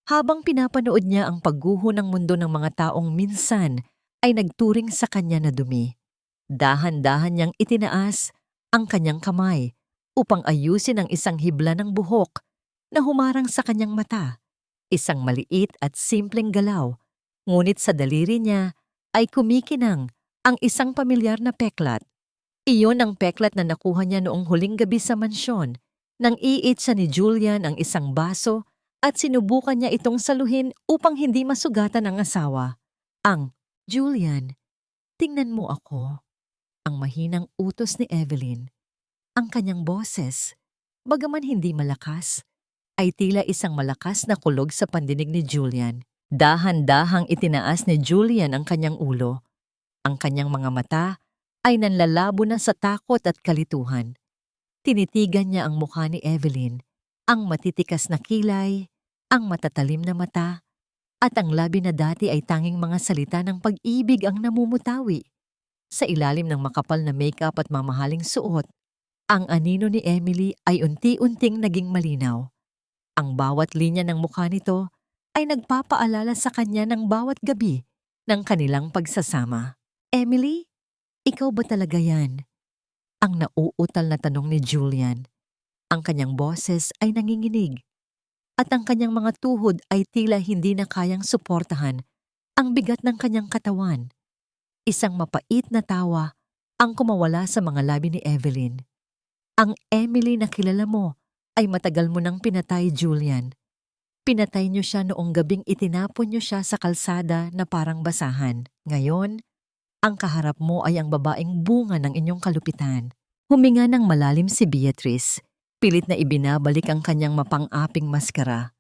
Habang pinapanood niya ang pagguho ng mundo ng mga taong minsan ay nagturing sa kanya na dumi. Dahan-dahan niyang itinaas ang kanyang kamay upang ayusin ang isang hibla ng buhok na humarang sa kanyang mata. Isang maliit at simpleng galaw, ngunit sa daliri niya ay kumikinang ang isang pamilyar na peklat. Iyon ang peklat na nakuha niya noong huling gabi sa mansyon nang iitsa ni Julian ang isang baso at sinubukan niya itong saluhin upang hindi masugatan ang asawa. Julian, tingnan mo ako. Ang mahinang utos ni Evelyn. Ang kanyang boses, bagaman hindi malakas, ay tila isang malakas na kulog sa pandinig ni Julian. Dahan-dahang itinaas ni Julian ang kanyang ulo. Ang kanyang mga mata ay nanlalabo na sa takot at kalituhan. Tinitigan niya ang mukha ni Evelyn, ang matitikas na kilay, ang matatalim na mata, at ang labi na dati ay tanging mga salita ng pag-ibig ang namumutawi. Sa ilalim ng makapal na makeup at mamahaling suot, ang anino ni Emily ay unti-unting naging malinaw. Ang bawat linya ng mukha nito ay nagpapaalala sa kanya ng bawat gabi ng kanilang pagsasama. Emily, ikaw ba talaga yan? Ang nauutal na tanong ni Julian. Ang kanyang boses ay nanginginig at ang kanyang mga tuhod ay tila hindi na kayang suportahan ang bigat ng kanyang katawan. Isang mapait na tawa ang kumawala sa mga labi ni Evelyn. Ang Emily na kilala mo ay matagal mo nang pinatay, Julian. Pinatay niyo siya noong gabing itinapon niyo siya sa kalsada na parang basahan. Ngayon, ang kaharap mo ay ang babaeng bunga ng inyong kalupitan. Huminga ng malalim si Beatrice, pilit na ibinabalik ang kanyang mapang-aping maskara.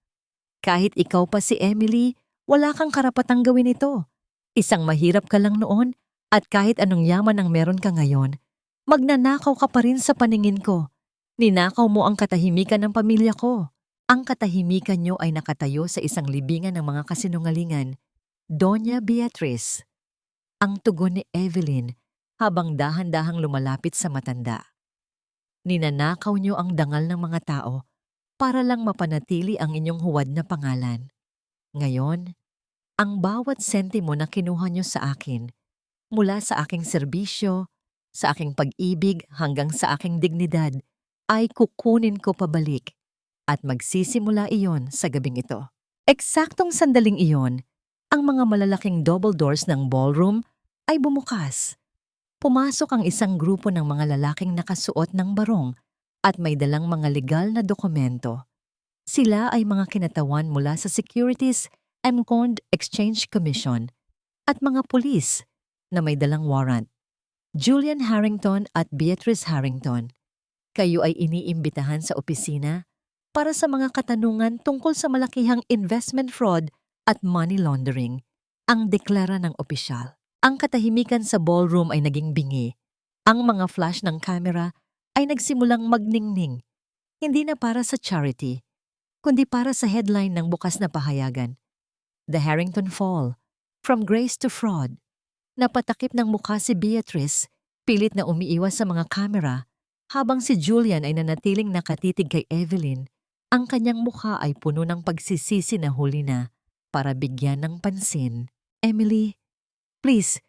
Kahit ikaw pa si Emily, wala kang karapatang gawin ito. Isang mahirap ka lang noon at kahit anong yaman ang meron ka ngayon, magnanakaw ka pa rin sa paningin ko. Ninakaw mo ang katahimikan ng pamilya ko. Ang katahimikan niyo ay nakatayo sa isang libingan ng mga kasinungalingan. Doña Beatriz. Ang tugon ni Evelyn habang dahan-dahang lumalapit sa matanda. Ninanakaw niyo ang dangal ng mga tao para lang mapanatili ang inyong huwad na pangalan. Ngayon, ang bawat sentimo na kinuha niyo sa akin, mula sa aking serbisyo, sa aking pag-ibig hanggang sa aking dignidad, ay kukunin ko pabalik at magsisimula iyon sa gabing ito. Eksaktong sandaling iyon, ang mga malalaking double doors ng ballroom ay bumukas. Pumasok ang isang grupo ng mga lalaking nakasuot ng barong at may dalang mga legal na dokumento. Sila ay mga kinatawan mula sa Securities and Exchange Commission at mga pulis na may dalang warrant. Julian Harrington at Beatrice Harrington, kayo ay iniimbitahan sa opisina para sa mga katanungan tungkol sa malakihang investment fraud at money laundering, ang deklara ng opisyal. Ang katahimikan sa ballroom ay naging bingi. Ang mga flash ng camera ay nagsimulang magningning, hindi na para sa charity, kundi para sa headline ng bukas na pahayagan. The Harrington Fall, From Grace to Fraud. Napatakip ng mukha si Beatrice, pilit na umiiwas sa mga kamera, habang si Julian ay nanatiling nakatitig kay Evelyn. Ang kanyang mukha ay puno ng pagsisisi na huli na para bigyan ng pansin. Emily, please,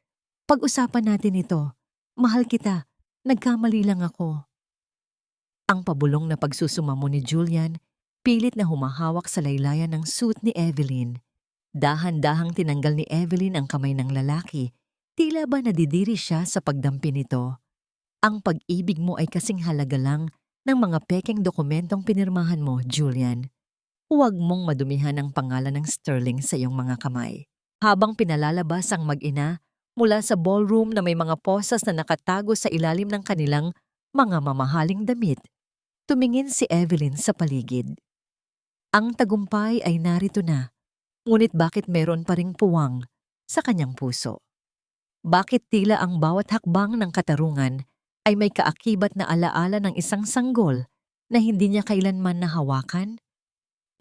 pag-usapan natin ito. Mahal kita, nagkamali lang ako. Ang pabulong na pagsusumamo ni Julian, pilit na humahawak sa laylayan ng suit ni Evelyn. Dahan-dahang tinanggal ni Evelyn ang kamay ng lalaki, tila ba nadidiri siya sa pagdampi nito. Ang pag-ibig mo ay kasing halaga lang ng mga pekeng dokumentong pinirmahan mo, Julian. Huwag mong madumihan ang pangalan ng Sterling sa iyong mga kamay. Habang pinalalabas ang mag-ina mula sa ballroom na may mga posas na nakatago sa ilalim ng kanilang mga mamahaling damit, tumingin si Evelyn sa paligid. Ang tagumpay ay narito na, ngunit bakit meron pa ring puwang sa kanyang puso? Bakit tila ang bawat hakbang ng katarungan ay may kaakibat na alaala ng isang sanggol na hindi niya kailanman nahawakan?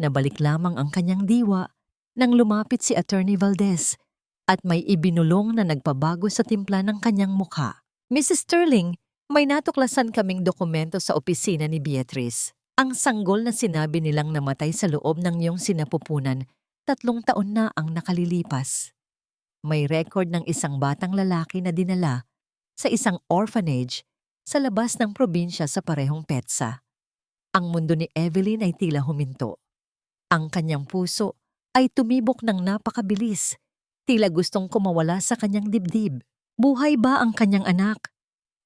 Nabalik lamang ang kanyang diwa nang lumapit si Attorney Valdez at may ibinulong na nagpabago sa timpla ng kanyang mukha. Mrs. Sterling, may natuklasan kaming dokumento sa opisina ni Beatrice. Ang sanggol na sinabi nilang namatay sa loob ng iyong sinapupunan, 3 taon na ang nakalilipas. May record ng isang batang lalaki na dinala sa isang orphanage sa labas ng probinsya sa parehong petsa. Ang mundo ni Evelyn ay tila huminto. Ang kanyang puso ay tumibok ng napakabilis, tila gustong kumawala sa kanyang dibdib. Buhay ba ang kanyang anak?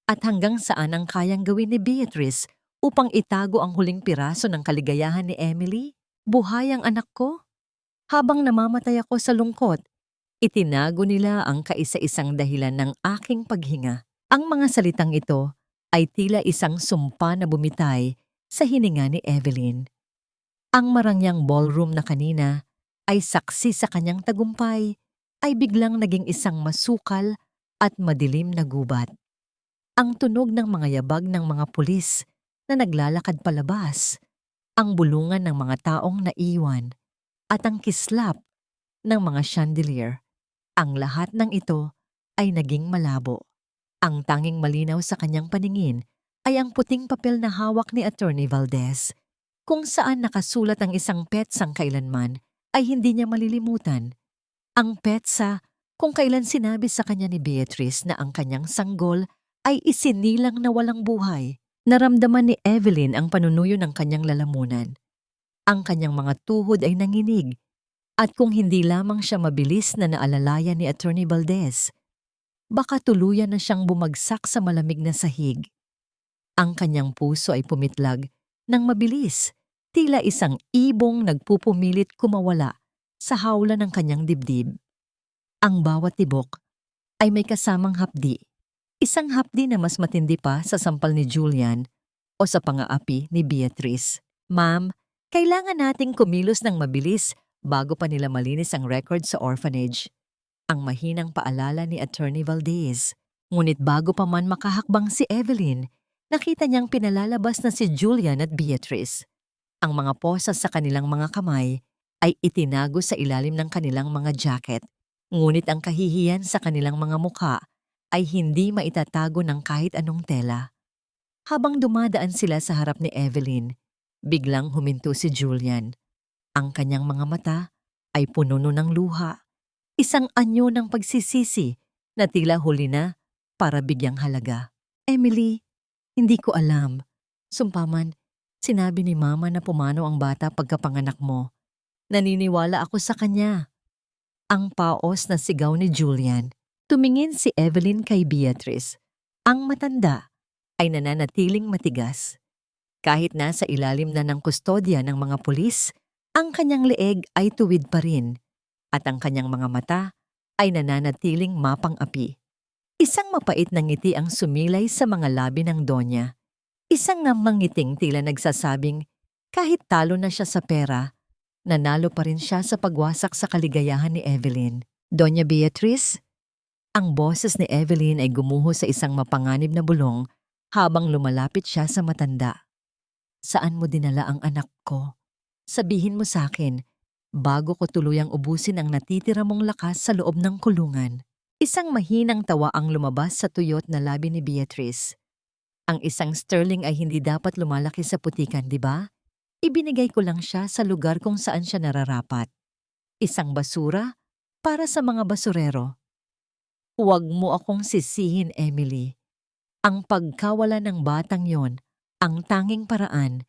At hanggang saan ang kayang gawin ni Beatrice upang itago ang huling piraso ng kaligayahan ni Emily? Buhay ang anak ko? Habang namamatay ako sa lungkot, itinago nila ang kaisa-isang dahilan ng aking paghinga. Ang mga salitang ito ay tila isang sumpa na bumitay sa hininga ni Evelyn. Ang marangyang ballroom na kanina ay saksi sa kanyang tagumpay ay biglang naging isang masukal at madilim na gubat. Ang tunog ng mga yabag ng mga pulis na naglalakad palabas, ang bulungan ng mga taong naiwan, at ang kislap ng mga chandelier. Ang lahat ng ito ay naging malabo. Ang tanging malinaw sa kanyang paningin ay ang puting papel na hawak ni Attorney Valdez, kung saan nakasulat ang isang petsang kailanman ay hindi niya malilimutan. Ang petsa kung kailan sinabi sa kanya ni Beatrice na ang kanyang sanggol ay isinilang na walang buhay. Naramdaman ni Evelyn ang panunuyo ng kanyang lalamunan. Ang kanyang mga tuhod ay nanginig, at kung hindi lamang siya mabilis na naalalayan ni Attorney Valdez, baka tuluyan na siyang bumagsak sa malamig na sahig. Ang kanyang puso ay pumitlag ng mabilis, tila isang ibong nagpupumilit kumawala sa hawla ng kanyang dibdib. Ang bawat tibok ay may kasamang hapdi, isang hapdi na mas matindi pa sa sampal ni Julian o sa pangaapi ni Beatrice. Ma'am, kailangan nating kumilos ng mabilis bago pa nila malinis ang record sa orphanage. Ang mahinang paalala ni Attorney Valdez. Ngunit bago pa man makahakbang si Evelyn, nakita niyang pinalalabas na si Julian at Beatrice. Ang mga posas sa kanilang mga kamay ay itinago sa ilalim ng kanilang mga jacket. Ngunit ang kahihiyan sa kanilang mga mukha ay hindi maitatago ng kahit anong tela. Habang dumadaan sila sa harap ni Evelyn, biglang huminto si Julian. Ang kanyang mga mata ay puno ng luha. Isang anyo ng pagsisisi na tila huli na para bigyang halaga. Emily, hindi ko alam. Sumpaman, sinabi ni Mama na pumanaw ang bata pagkapanganak mo. Naniniwala ako sa kanya. Ang paos na sigaw ni Julian. Tumingin si Evelyn kay Beatrice. Ang matanda ay nananatiling matigas. Kahit nasa ilalim na ng kustodya ng mga pulis, ang kanyang leeg ay tuwid pa rin. At ang kanyang mga mata ay nananatiling mapang-api. Isang mapait na ngiti ang sumilay sa mga labi ng Donya. Isang ngamang ngiting tila nagsasabing kahit talo na siya sa pera, nanalo pa rin siya sa pagwasak sa kaligayahan ni Evelyn. Donya Beatrice? Ang boses ni Evelyn ay gumuho sa isang mapanganib na bulong habang lumalapit siya sa matanda. Saan mo dinala ang anak ko? Sabihin mo sa akin, bago ko tuluyang ubusin ang natitira mong lakas sa loob ng kulungan. Isang mahinang tawa ang lumabas sa tuyot na labi ni Beatrice. Ang isang sterling ay hindi dapat lumalaki sa putikan, di ba? Ibinigay ko lang siya sa lugar kung saan siya nararapat. Isang basura para sa mga basurero. Huwag mo akong sisihin, Emily. Ang pagkawala ng batang yon, ang tanging paraan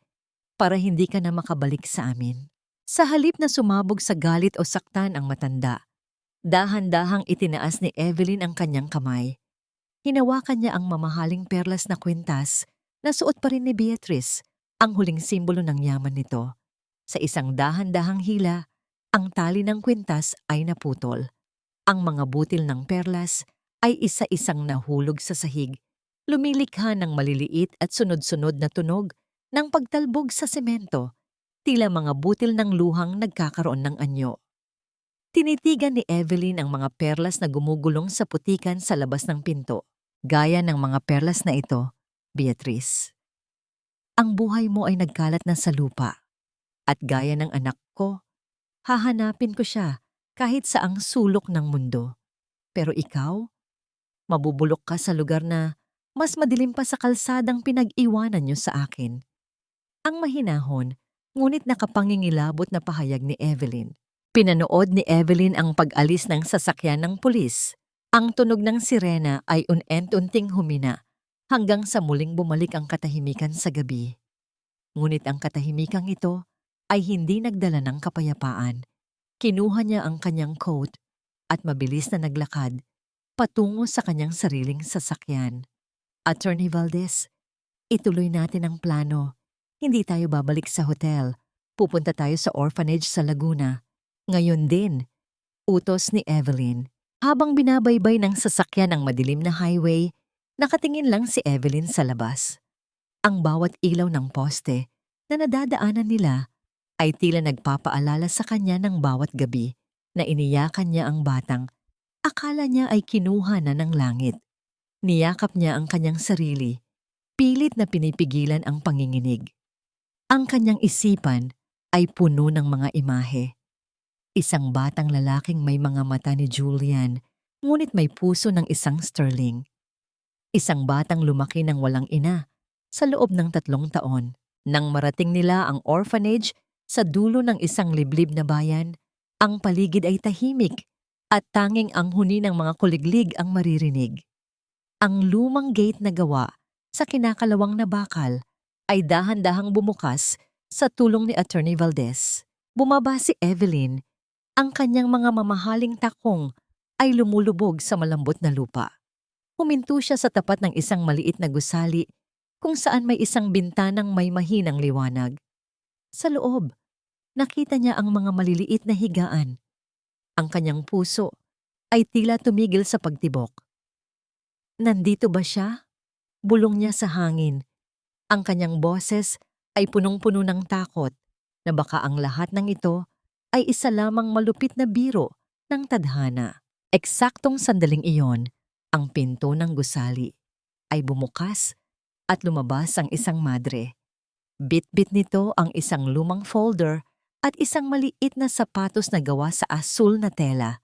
para hindi ka na makabalik sa amin. Sa halip na sumabog sa galit o saktan ang matanda, dahan-dahang itinaas ni Evelyn ang kanyang kamay. Hinawakan niya ang mamahaling perlas na kwintas na suot pa rin ni Beatrice, ang huling simbolo ng yaman nito. Sa isang dahan-dahang hila, ang tali ng kwintas ay naputol. Ang mga butil ng perlas ay isa-isang nahulog sa sahig, lumilikha ng maliliit at sunod-sunod na tunog ng pagtalbog sa semento, tila mga butil ng luhang nagkakaroon ng anyo. Tinitigan ni Evelyn ang mga perlas na gumugulong sa putikan sa labas ng pinto. Gaya ng mga perlas na ito, Beatrice. Ang buhay mo ay nagkalat na sa lupa. At gaya ng anak ko, hahanapin ko siya kahit saang sulok ng mundo. Pero ikaw, mabubulok ka sa lugar na mas madilim pa sa kalsadang pinag-iwanan niyo sa akin. Ang mahinahon, ngunit nakapangingilabot na pahayag ni Evelyn. Pinanood ni Evelyn ang pag-alis ng sasakyan ng pulis. Ang tunog ng sirena ay unti-unting humina hanggang sa muling bumalik ang katahimikan sa gabi. Ngunit ang katahimikang ito ay hindi nagdala ng kapayapaan. Kinuha niya ang kanyang coat at mabilis na naglakad patungo sa kanyang sariling sasakyan. Attorney Valdez, ituloy natin ang plano. Hindi tayo babalik sa hotel. Pupunta tayo sa orphanage sa Laguna. Ngayon din, utos ni Evelyn. Habang binabaybay ng sasakyan ang madilim na highway, nakatingin lang si Evelyn sa labas. Ang bawat ilaw ng poste na nadadaanan nila ay tila nagpapaalala sa kanya ng bawat gabi na iniyakan niya ang batang akala niya ay kinuha na ng langit. Niyakap niya ang kanyang sarili, pilit na pinipigilan ang panginginig. Ang kanyang isipan ay puno ng mga imahe. Isang batang lalaking may mga mata ni Julian, ngunit may puso ng isang sterling. Isang batang lumaki ng walang ina sa loob ng 3 taon. Nang marating nila ang orphanage sa dulo ng isang liblib na bayan, ang paligid ay tahimik at tanging ang huni ng mga kuliglig ang maririnig. Ang lumang gate na gawa sa kinakalawang na bakal ay dahan-dahang bumukas sa tulong ni Attorney Valdez. Bumaba si Evelyn. Ang kanyang mga mamahaling takong ay lumulubog sa malambot na lupa. Huminto siya sa tapat ng isang maliit na gusali kung saan may isang bintanang may mahinang liwanag. Sa loob, nakita niya ang mga maliliit na higaan. Ang kanyang puso ay tila tumigil sa pagtibok. Nandito ba siya? Bulong niya sa hangin. Ang kanyang boses ay punong-puno ng takot na baka ang lahat ng ito ay isa lamang malupit na biro ng tadhana. Eksaktong sandaling iyon, ang pinto ng gusali ay bumukas at lumabas ang isang madre. Bit-bit nito ang isang lumang folder at isang maliit na sapatos na gawa sa asul na tela.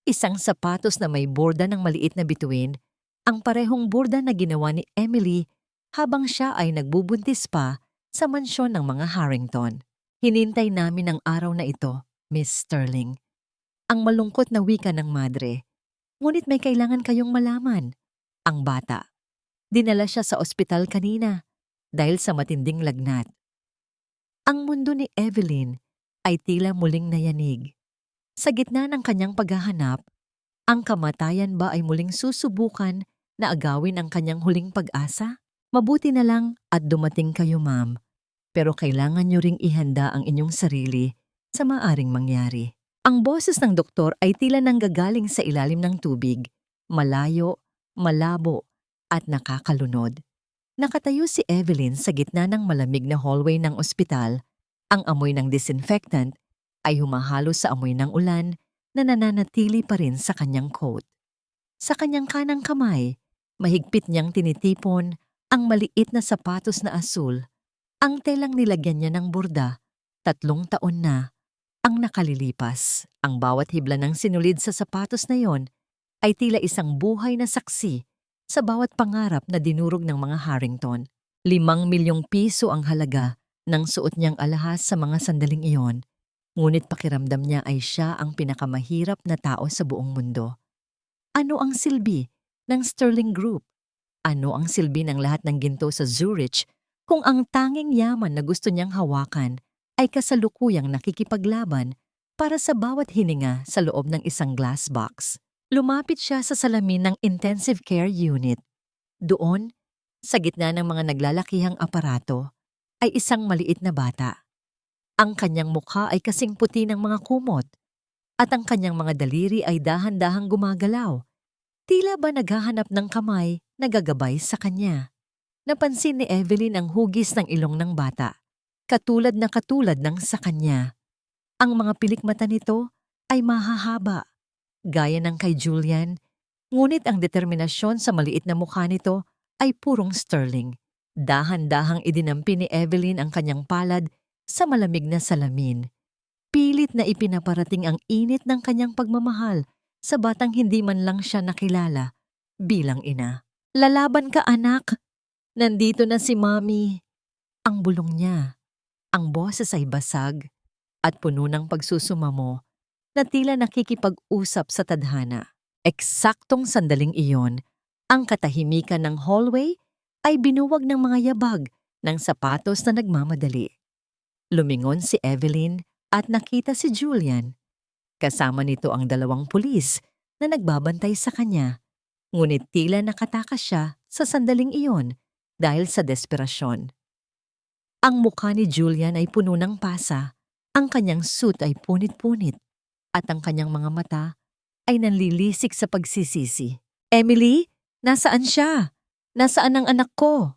Isang sapatos na may borda ng maliit na bituin, ang parehong borda na ginawa ni Emily habang siya ay nagbubuntis pa sa mansyon ng mga Harrington. Hinintay namin ang araw na ito, Miss Sterling. Ang malungkot na wika ng madre. Ngunit may kailangan kayong malaman. Ang bata. Dinala siya sa ospital kanina dahil sa matinding lagnat. Ang mundo ni Evelyn ay tila muling nayanig. Sa gitna ng kanyang paghahanap, ang kamatayan ba ay muling susubukan na agawin ang kanyang huling pag-asa? Mabuti na lang at dumating kayo, ma'am. Pero kailangan niyo ring ihanda ang inyong sarili sa maaring mangyari. Ang boses ng doktor ay tila nanggagaling sa ilalim ng tubig, malayo, malabo, at nakakalunod. Nakatayo si Evelyn sa gitna ng malamig na hallway ng ospital. Ang amoy ng disinfectant ay humahalo sa amoy ng ulan na nananatili pa rin sa kanyang coat. Sa kanyang kanang kamay, mahigpit niyang tinitipon ang maliit na sapatos na asul. Ang telang nilagyan niya ng borda, 3 taon na, ang nakalilipas. Ang bawat hibla ng sinulid sa sapatos na yon ay tila isang buhay na saksi sa bawat pangarap na dinurog ng mga Harrington. 5 milyong piso ang halaga ng suot niyang alahas sa mga sandaling iyon, ngunit pakiramdam niya ay siya ang pinakamahirap na tao sa buong mundo. Ano ang silbi ng Sterling Group? Ano ang silbi ng lahat ng ginto sa Zurich kung ang tanging yaman na gusto niyang hawakan ay kasalukuyang nakikipaglaban para sa bawat hininga sa loob ng isang glass box? Lumapit siya sa salamin ng intensive care unit. Doon, sa gitna ng mga naglalakihang aparato, ay isang maliit na bata. Ang kanyang mukha ay kasing puti ng mga kumot at ang kanyang mga daliri ay dahan-dahang gumagalaw. Tila ba naghahanap ng kamay na gagabay sa kanya. Napansin ni Evelyn ang hugis ng ilong ng bata, katulad ng sa kanya. Ang mga pilik mata nito ay mahahaba, gaya ng kay Julian, ngunit ang determinasyon sa maliit na mukha nito ay purong Sterling. Dahan-dahang idinampi ni Evelyn ang kanyang palad sa malamig na salamin. Pilit na ipinaparating ang init ng kanyang pagmamahal sa batang hindi man lang siya nakilala bilang ina. "Lalaban ka, anak! Nandito na si Mommy!" Ang bulong niya. Ang boses ay basag at puno ng pagsusumamo na tila nakikipag-usap sa tadhana. Eksaktong sandaling iyon, ang katahimikan ng hallway ay binuwag ng mga yabag ng sapatos na nagmamadali. Lumingon si Evelyn at nakita si Julian. Kasama nito ang 2 pulis na nagbabantay sa kanya, ngunit tila nakatakas siya sa sandaling iyon dahil sa desperasyon. Ang mukha ni Julian ay puno ng pasa, ang kanyang suit ay punit-punit, at ang kanyang mga mata ay nanlilisik sa pagsisisi. "Emily, nasaan siya? Nasaan ang anak ko?"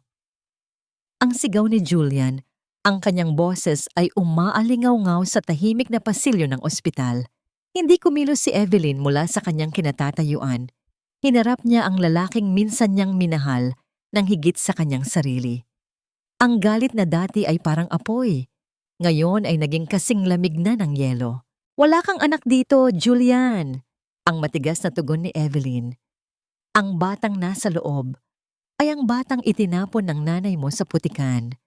Ang sigaw ni Julian, ang kanyang boses ay umaalingaw-ngaw sa tahimik na pasilyo ng ospital. Hindi kumilos si Evelyn mula sa kanyang kinatatayuan. Hinarap niya ang lalaking minsan niyang minahal ng higit sa kanyang sarili. Ang galit na dati ay parang apoy. Ngayon ay naging kasing lamig na ng yelo. "Wala kang anak dito, Julian!" Ang matigas na tugon ni Evelyn. Ang batang nasa loob ay ang batang itinapon ng nanay mo sa putikan.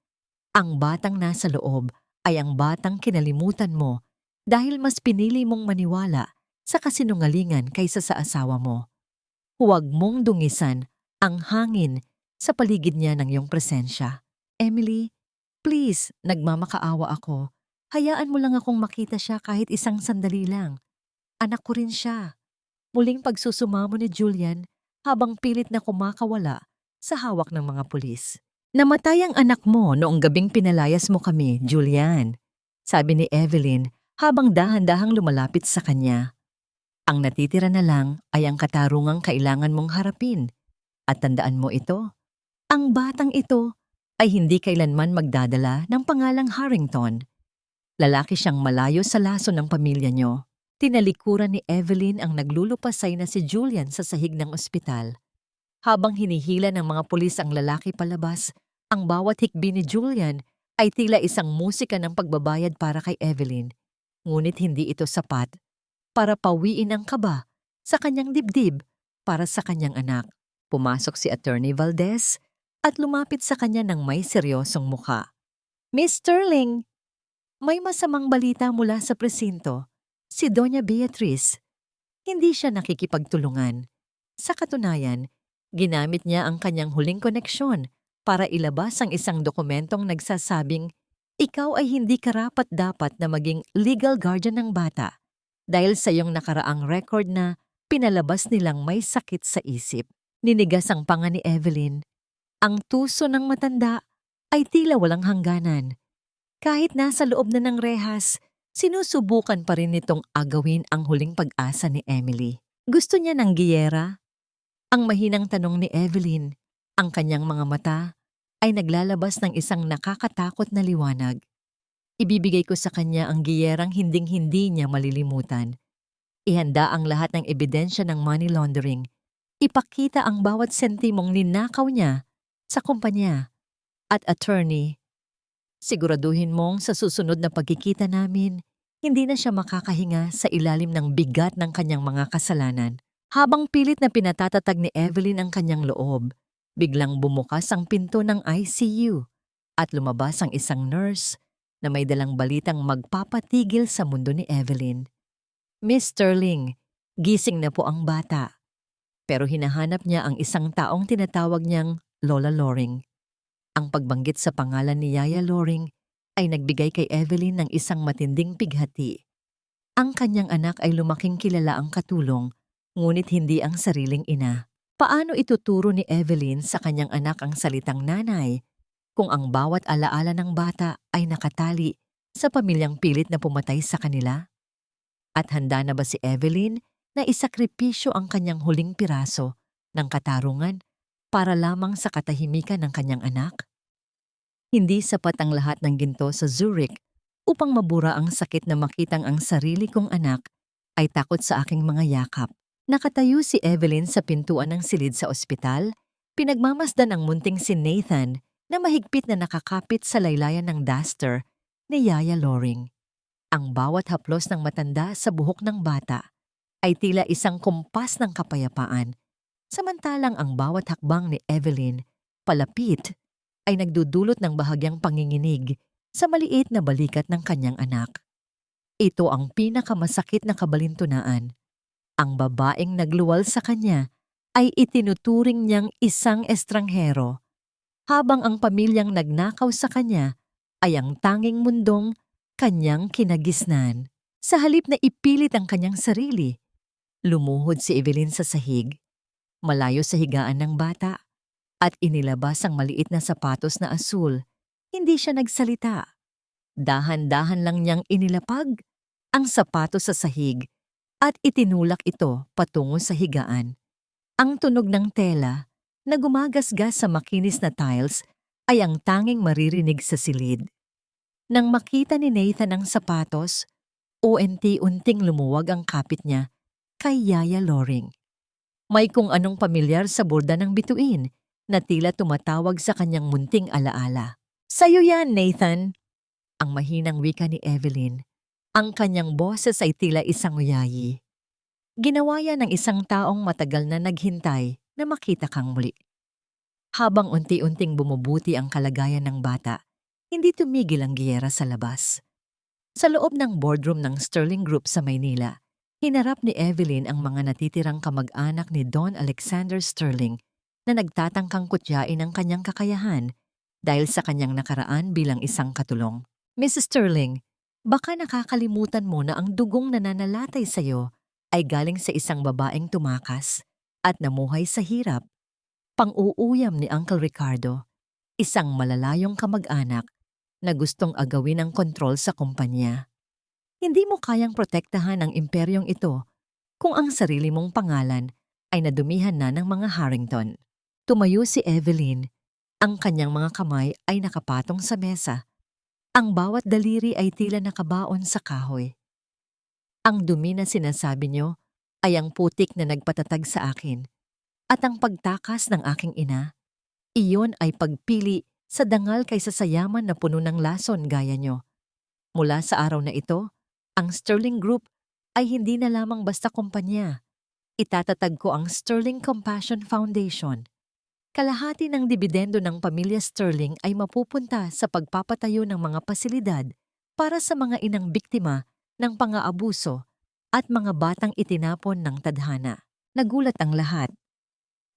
Ang batang nasa loob ay ang batang kinalimutan mo dahil mas pinili mong maniwala sa kasinungalingan kaysa sa asawa mo. Huwag mong dungisan ang hangin sa paligid niya ng iyong presensya. "Emily, please, nagmamakaawa ako. Hayaan mo lang akong makita siya kahit isang sandali lang. Anak ko rin siya." Muling pagsusumamo ni Julian habang pilit na kumakawala sa hawak ng mga pulis. "Namatay ang anak mo noong gabing pinalayas mo kami, Julian," sabi ni Evelyn habang dahan-dahang lumalapit sa kanya. "Ang natitira na lang ay ang katarungang kailangan mong harapin. At tandaan mo ito, ang batang ito ay hindi kailanman magdadala ng pangalang Harrington. Lalaki siyang malayo sa laso ng pamilya niyo." Tinalikuran ni Evelyn ang naglulupasay na si Julian sa sahig ng ospital. Habang hinihila ng mga pulis ang lalaki palabas, ang bawat hikbi ni Julian ay tila isang musika ng pagbabayad para kay Evelyn. Ngunit hindi ito sapat para pawiin ang kaba sa kanyang dibdib para sa kanyang anak. Pumasok si Attorney Valdez at lumapit sa kanya ng may seryosong mukha. "Miss Sterling, may masamang balita mula sa presinto. Si Doña Beatriz." Hindi siya nakikipagtulungan. Sa katunayan, ginamit niya ang kanyang huling koneksyon para ilabas ang isang dokumentong nagsasabing ikaw ay hindi karapat-dapat na maging legal guardian ng bata dahil sa iyong nakaraang record na pinalabas nilang may sakit sa isip. Ninigas ang panga ni Evelyn. Ang tuso ng matanda ay tila walang hangganan. Kahit nasa loob na ng rehas, sinusubukan pa rin nitong agawin ang huling pag-asa ni Emily. Gusto niya ng giyera? Ang mahinang tanong ni Evelyn. Ang kanyang mga mata ay naglalabas ng isang nakakatakot na liwanag. "Ibibigay ko sa kanya ang giyerang hinding-hindi niya malilimutan. Ihanda ang lahat ng ebidensya ng money laundering. Ipakita ang bawat sentimong ninakaw niya sa kumpanya. At attorney, siguraduhin mong sa susunod na pagkikita namin, Hindi na siya makakahinga sa ilalim ng bigat ng kanyang mga kasalanan. Habang pilit na pinatatatag ni Evelyn ang kanyang loob, biglang bumukas ang pinto ng ICU at lumabas ang isang nurse na may dalang balitang magpapatigil sa mundo ni Evelyn. Miss Sterling, gising na po ang bata. Pero hinahanap niya ang isang taong tinatawag niyang Lola Loring. Ang pagbanggit sa pangalan ni Yaya Loring ay nagbigay kay Evelyn ng isang matinding pighati. Ang kanyang anak ay lumaking kilala ang katulong, ngunit hindi ang sariling ina. Paano ituturo ni Evelyn sa kanyang anak ang salitang nanay kung ang bawat alaala ng bata ay nakatali sa pamilyang pilit na pumatay sa kanila? At handa na ba si Evelyn na isakripisyo ang kanyang huling piraso ng katarungan para lamang sa katahimikan ng kanyang anak? Hindi sapat ang lahat ng ginto sa Zurich upang mabura ang sakit na makitang ang sarili kong anak ay takot sa aking mga yakap. Nakatayo si Evelyn sa pintuan ng silid sa ospital, pinagmamasdan ang munting si Nathan na mahigpit na nakakapit sa laylayan ng duster ni Yaya Loring. Ang bawat haplos ng matanda sa buhok ng bata ay tila isang kumpas ng kapayapaan, samantalang ang bawat hakbang ni Evelyn palapit ay nagdudulot ng bahagyang panginginig sa maliit na balikat ng kanyang anak. Ito ang pinakamasakit na kabalintunaan. Ang babaeng nagluwal sa kanya ay itinuturing niyang isang estranghero, habang ang pamilyang nagnakaw sa kanya ay ang tanging mundong kanyang kinagisnan. Sa halip na ipilit ang kanyang sarili, lumuhod si Evelyn sa sahig, malayo sa higaan ng bata, at inilabas ang maliit na sapatos na asul. Hindi siya nagsalita. Dahan-dahan lang niyang inilapag ang sapatos sa sahig at itinulak ito patungo sa higaan. Ang tunog ng tela na gumagasgas sa makinis na tiles ay ang tanging maririnig sa silid. Nang makita ni Nathan ang sapatos, unti-unting lumuwag ang kapit niya kay Yaya Loring. May kung anong pamilyar sa borda ng bituin na tila tumatawag sa kanyang munting alaala. "Sa'yo yan, Nathan!" Ang mahinang wika ni Evelyn. Ang kanyang boses ay tila isang uyayi. Ginawa yan ng isang taong matagal na naghintay na makita kang muli. Habang unti-unting bumubuti ang kalagayan ng bata, hindi tumigil ang giyera sa labas. Sa loob ng boardroom ng Sterling Group sa Maynila, hinarap ni Evelyn ang mga natitirang kamag-anak ni Don Alexander Sterling na nagtatangkang kutyain ang kanyang kakayahan dahil sa kanyang nakaraan bilang isang katulong. "Mrs. Sterling, baka nakakalimutan mo na ang dugong nananalatay sa iyo ay galing sa isang babaeng tumakas at namuhay sa hirap." Pang-uuyam ni Uncle Ricardo, isang malalayong kamag-anak na gustong agawin ang kontrol sa kumpanya. Hindi mo kayang protektahan ang imperyong ito kung ang sarili mong pangalan ay nadumihan na ng mga Harrington. Tumayo si Evelyn. Ang kanyang mga kamay ay nakapatong sa mesa. Ang bawat daliri ay tila nakabaon sa kahoy. "Ang dumi na sinasabi niyo ay ang putik na nagpatatag sa akin. At ang pagtakas ng aking ina, iyon ay pagpili sa dangal kaysa sa yaman na puno ng lason gaya niyo. Mula sa araw na ito, ang Sterling Group ay hindi na lamang basta kumpanya. Itatatag ko ang Sterling Compassion Foundation. Kalahati ng dibidendo ng pamilya Sterling ay mapupunta sa pagpapatayo ng mga pasilidad para sa mga inang biktima ng pang-aabuso at mga batang itinapon ng tadhana." Nagulat ang lahat.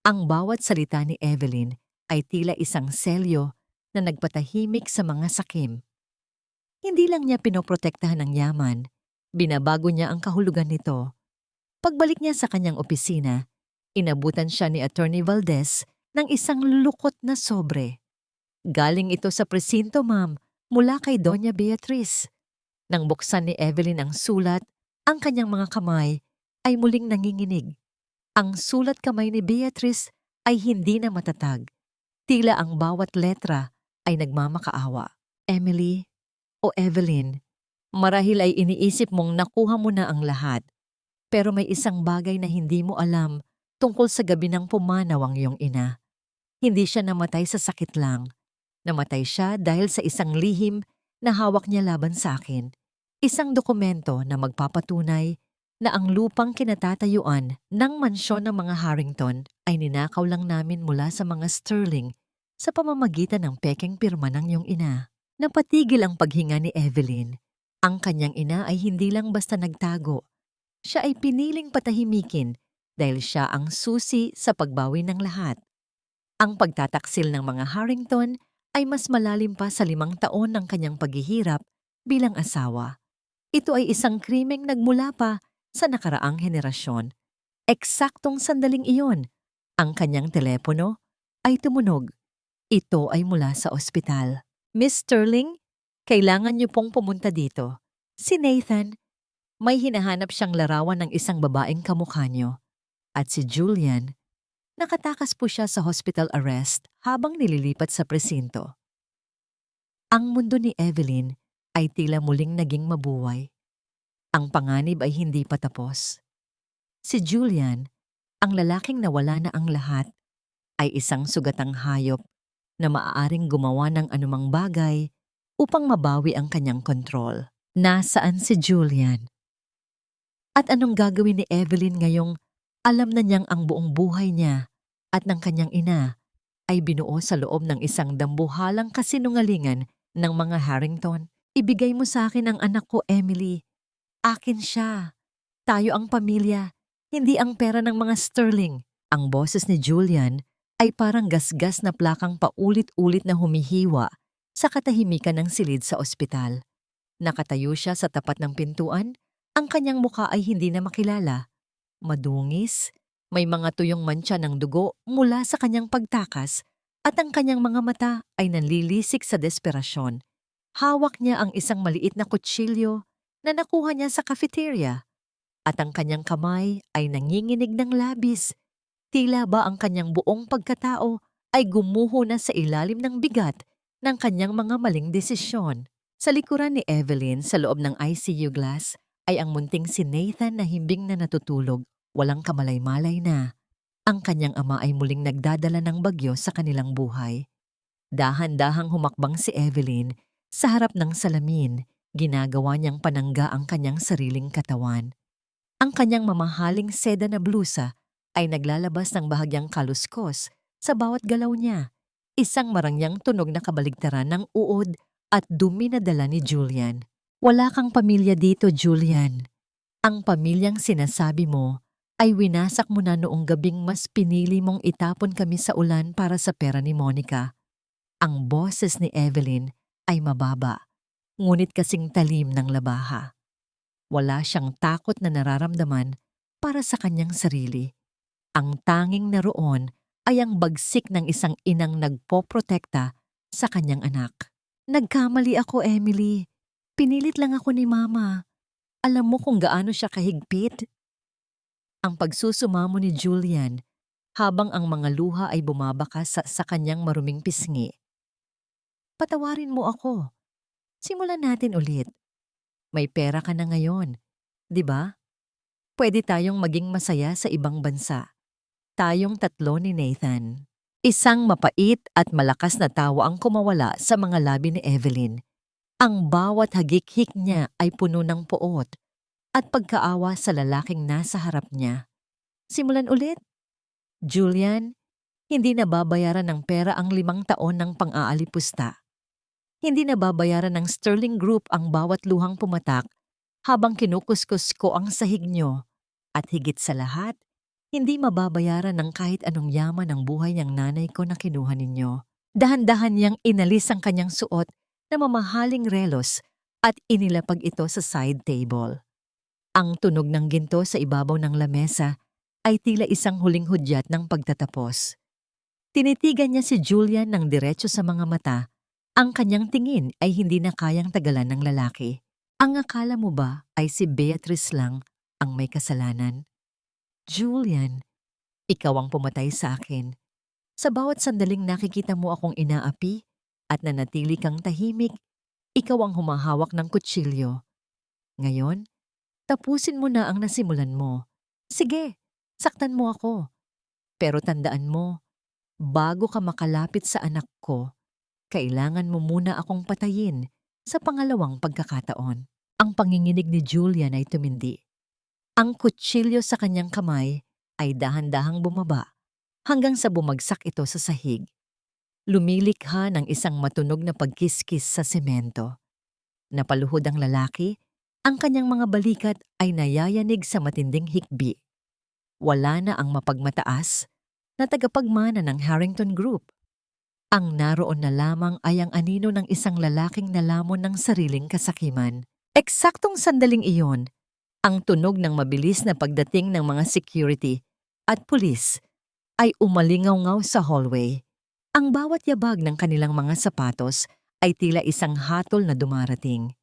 Ang bawat salita ni Evelyn ay tila isang selyo na nagpatahimik sa mga sakim. Hindi lang niya pinoprotektahan ang yaman, binabago niya ang kahulugan nito. Pagbalik niya sa kanyang opisina, inabutan siya ni Attorney Valdez ng isang lukot na sobre. "Galing ito sa presinto, ma'am, mula kay Doña Beatriz." Nang buksan ni Evelyn ang sulat, ang kanyang mga kamay ay muling nanginginig. Ang sulat kamay ni Beatriz ay hindi na matatag. Tila ang bawat letra ay nagmamakaawa. "Emily o Evelyn, marahil ay iniisip mong nakuha mo na ang lahat. Pero may isang bagay na hindi mo alam tungkol sa gabi ng pumanaw ang iyong ina. Hindi siya namatay sa sakit lang. Namatay siya dahil sa isang lihim na hawak niya laban sa akin. Isang dokumento na magpapatunay na ang lupang kinatatayuan ng mansyon ng mga Harrington ay ninakaw lang namin mula sa mga Sterling sa pamamagitan ng pekeng pirma ng iyong ina. Napatigil ang paghinga ni Evelyn. Ang kanyang ina ay hindi lang basta nagtago. Siya ay piniling patahimikin dahil siya ang susi sa pagbawi ng lahat. Ang pagtataksil ng mga Harrington ay mas malalim pa sa 5 taon ng kanyang paghihirap bilang asawa. Ito ay isang krimeng nagmula pa sa nakaraang henerasyon. Eksaktong sandaling iyon, ang kanyang telepono ay tumunog. Ito ay mula sa ospital. Miss Sterling, kailangan niyo pong pumunta dito. Si Nathan, may hinahanap siyang larawan ng isang babaeng kamukha niyo. At si Julian, nakatakas po siya sa hospital arrest habang nililipat sa presinto. Ang mundo ni Evelyn ay tila muling naging mabuhay. Ang panganib ay hindi pa tapos. Si Julian, ang lalaking nawala na ang lahat, ay isang sugatang hayop na maaaring gumawa ng anumang bagay upang mabawi ang kanyang kontrol. Nasaan si Julian? At anong gagawin ni Evelyn ngayong alam na niyang ang buong buhay niya at ng kanyang ina ay binuo sa loob ng isang dambuhalang kasinungalingan ng mga Harrington? Ibigay mo sa akin ang anak ko, Emily. Akin siya. Tayo ang pamilya, hindi ang pera ng mga Sterling. Ang boses ni Julian ay parang gasgas na plakang paulit-ulit na humihiwa sa katahimikan ng silid sa ospital. Nakatayo siya sa tapat ng pintuan, ang kanyang mukha ay hindi na makilala. Madungis, may mga tuyong mantsa ng dugo mula sa kanyang pagtakas at ang kanyang mga mata ay nanlilisik sa desperasyon. Hawak niya ang isang maliit na kutsilyo na nakuha niya sa cafeteria at ang kanyang kamay ay nanginginig ng labis. Tila ba ang kanyang buong pagkatao ay gumuho na sa ilalim ng bigat ng kanyang mga maling desisyon. Sa likuran ni Evelyn sa loob ng ICU glass ay ang munting si Nathan na himbing na natutulog, walang kamalay-malay na. Ang kanyang ama ay muling nagdadala ng bagyo sa kanilang buhay. Dahan-dahang humakbang si Evelyn sa harap ng salamin, ginagawa niyang panangga ang kanyang sariling katawan. Ang kanyang mamahaling seda na blusa ay naglalabas ng bahagyang kaluskos sa bawat galaw niya. Isang marangyang tunog na kabaligtaran ng uod at dumi na dala ni Julian. Wala kang pamilya dito, Julian. Ang pamilyang sinasabi mo ay winasak mo na noong gabing mas pinili mong itapon kami sa ulan para sa pera ni Monica. Ang boses ni Evelyn ay mababa, ngunit kasing talim ng labaha. Wala siyang takot na nararamdaman para sa kanyang sarili. Ang tanging naroon ay ang bagsik ng isang inang nagpoprotekta sa kanyang anak. Nagkamali ako, Emily. Pinilit lang ako ni Mama. Alam mo kung gaano siya kahigpit? Ang pagsusumamo ni Julian habang ang mga luha ay bumabakas sa kanyang maruming pisngi. Patawarin mo ako. Simulan natin ulit. May pera ka na ngayon, di ba? Pwede tayong maging masaya sa ibang bansa. Tayong tatlo ni Nathan. Isang mapait at malakas na tawa ang kumawala sa mga labi ni Evelyn. Ang bawat hagik-hik niya ay puno ng poot at pagkaawa sa lalaking nasa harap niya. Simulan ulit. Julian, hindi nababayaran ng pera ang 5 taon ng pang-aalipusta. Hindi nababayaran ng Sterling Group ang bawat luhang pumatak habang kinukuskus ko ang sahig nyo. At higit sa lahat, hindi mababayaran ng kahit anong yaman ang buhay niyang nanay ko na kinuha ninyo. Dahan-dahan niyang inalis ang kanyang suot na mamahaling relos at inilapag ito sa side table. Ang tunog ng ginto sa ibabaw ng lamesa ay tila isang huling hudyat ng pagtatapos. Tinitigan niya si Julian ng diretso sa mga mata. Ang kanyang tingin ay hindi na kayang tagalan ng lalaki. Ang akala mo ba ay si Beatrice lang ang may kasalanan? Julian, ikaw ang pumatay sa akin. Sa bawat sandaling nakikita mo akong inaapi at nanatili kang tahimik, ikaw ang humahawak ng kutsilyo. Ngayon, tapusin mo na ang nasimulan mo. Sige, saktan mo ako. Pero tandaan mo, bago ka makalapit sa anak ko, kailangan mo muna akong patayin sa pangalawang pagkakataon. Ang panginginig ni Julian ay tumindi. Ang kutsilyo sa kanyang kamay ay dahan-dahang bumaba hanggang sa bumagsak ito sa sahig. Lumilikha ng isang matunog na pagkiskis sa semento. Napaluhod ang lalaki, ang kanyang mga balikat ay nayayanig sa matinding hikbi. Wala na ang mapagmataas na tagapagmana ng Harrington Group. Ang naroon na lamang ay ang anino ng isang lalaking nalamon ng sariling kasakiman. Eksaktong sandaling iyon, ang tunog ng mabilis na pagdating ng mga security at pulis ay umalingaw-ngaw sa hallway. Ang bawat yabag ng kanilang mga sapatos ay tila isang hatol na dumarating.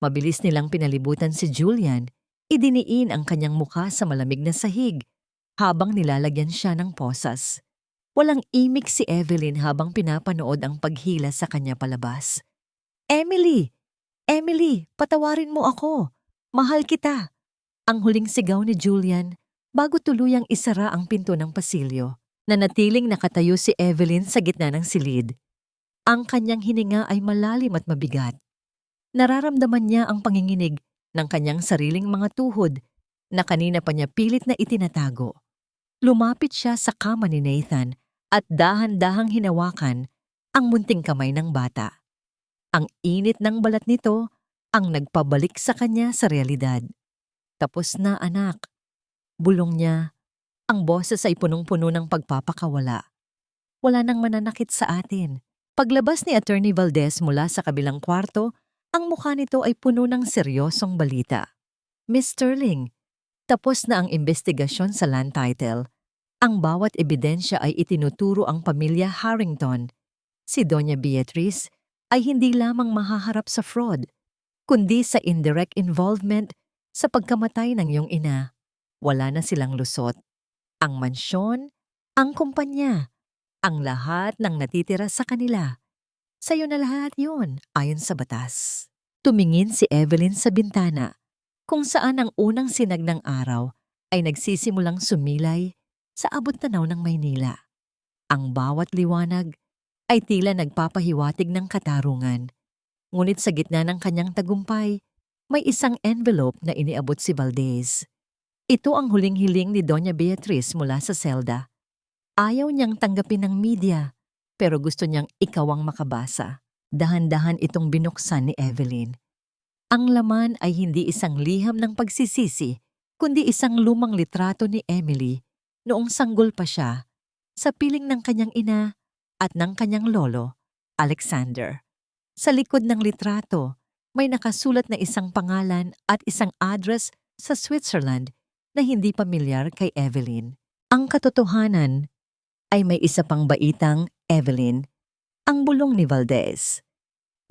Mabilis nilang pinalibutan si Julian, idiniin ang kanyang mukha sa malamig na sahig habang nilalagyan siya ng posas. Walang imik si Evelyn habang pinapanood ang paghila sa kanya palabas. "Emily! Emily, patawarin mo ako! Mahal kita!" Ang huling sigaw ni Julian bago tuluyang isara ang pinto ng pasilyo. Nanatiling nakatayo si Evelyn sa gitna ng silid. Ang kanyang hininga ay malalim at mabigat. Nararamdaman niya ang panginginig ng kanyang sariling mga tuhod na kanina pa niya pilit na itinatago. Lumapit siya sa kama ni Nathan at dahan-dahang hinawakan ang munting kamay ng bata. Ang init ng balat nito ang nagpabalik sa kanya sa realidad. "Tapos na, anak." Bulong niya. Ang boses ay punong-puno ng pagpapakawala. "Wala nang mananakit sa atin." Paglabas ni Attorney Valdez mula sa kabilang kwarto, ang mukha nito ay puno ng seryosong balita. "Miss Sterling, tapos na ang investigasyon sa land title. Ang bawat ebidensya ay itinuturo ang pamilya Harrington. Si Doña Beatriz ay hindi lamang mahaharap sa fraud, kundi sa indirect involvement sa pagkamatay ng iyong ina. Wala na silang lusot. Ang mansyon, ang kumpanya, ang lahat ng natitira sa kanila. Sa'yo na lahat yun, ayon sa batas." Tumingin si Evelyn sa bintana, kung saan ang unang sinag ng araw ay nagsisimulang sumilay sa abot-tanaw ng Maynila. Ang bawat liwanag ay tila nagpapahiwatig ng katarungan. Ngunit sa gitna ng kanyang tagumpay, may isang envelope na iniabot si Valdez. Ito ang huling hiling ni Doña Beatriz mula sa selda. Ayaw niyang tanggapin ng media, pero gusto niyang ikaw ang makabasa. Dahan-dahan itong binuksan ni Evelyn. Ang laman ay hindi isang liham ng pagsisisi, kundi isang lumang litrato ni Emily noong sanggol pa siya sa piling ng kanyang ina at ng kanyang lolo, Alexander. Sa likod ng litrato, may nakasulat na isang pangalan at isang address sa Switzerland na hindi pamilyar kay Evelyn. Ang katotohanan ay may isa pang baitang Evelyn, ang bulong ni Valdez.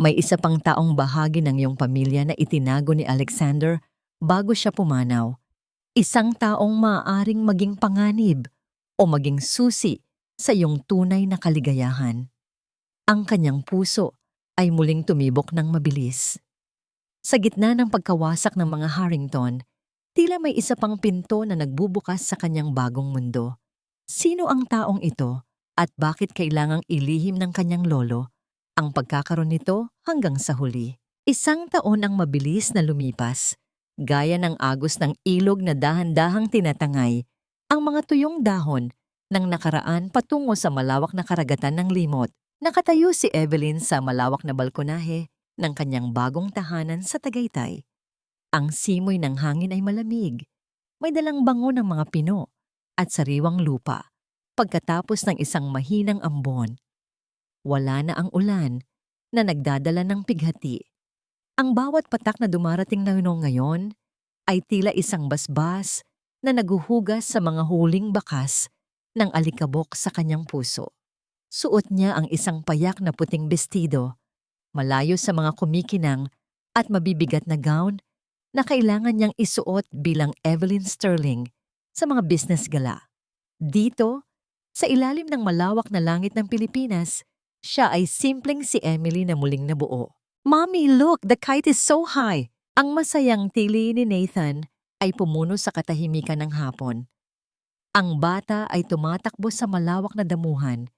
May isa pang taong bahagi ng iyong pamilya na itinago ni Alexander bago siya pumanaw. Isang taong maaaring maging panganib o maging susi sa iyong tunay na kaligayahan. Ang kanyang puso ay muling tumibok ng mabilis. Sa gitna ng pagkawasak ng mga Harrington, tila may isa pang pinto na nagbubukas sa kanyang bagong mundo. Sino ang taong ito at bakit kailangang ilihim ng kanyang lolo ang pagkakaroon nito hanggang sa huli? Isang taon ang mabilis na lumipas, gaya ng agos ng ilog na dahan-dahang tinatangay ang mga tuyong dahon ng nakaraan patungo sa malawak na karagatan ng limot. Nakatayo si Evelyn sa malawak na balkonahe ng kanyang bagong tahanan sa Tagaytay. Ang simoy ng hangin ay malamig. May dalang bango ng mga pino at sariwang lupa. Pagkatapos ng isang mahinang ambon, wala na ang ulan na nagdadala ng pighati. Ang bawat patak na dumarating na ngayon ay tila isang basbas na naguhugas sa mga huling bakas ng alikabok sa kanyang puso. Suot niya ang isang payak na puting bestido, malayo sa mga kumikinang at mabibigat na gown na kailangan niyang isuot bilang Evelyn Sterling sa mga business gala. Dito, sa ilalim ng malawak na langit ng Pilipinas, siya ay simpleng si Emily na muling nabuo. "Mommy, look! The kite is so high!" Ang masayang tili ni Nathan ay pumuno sa katahimikan ng hapon. Ang bata ay tumatakbo sa malawak na damuhan,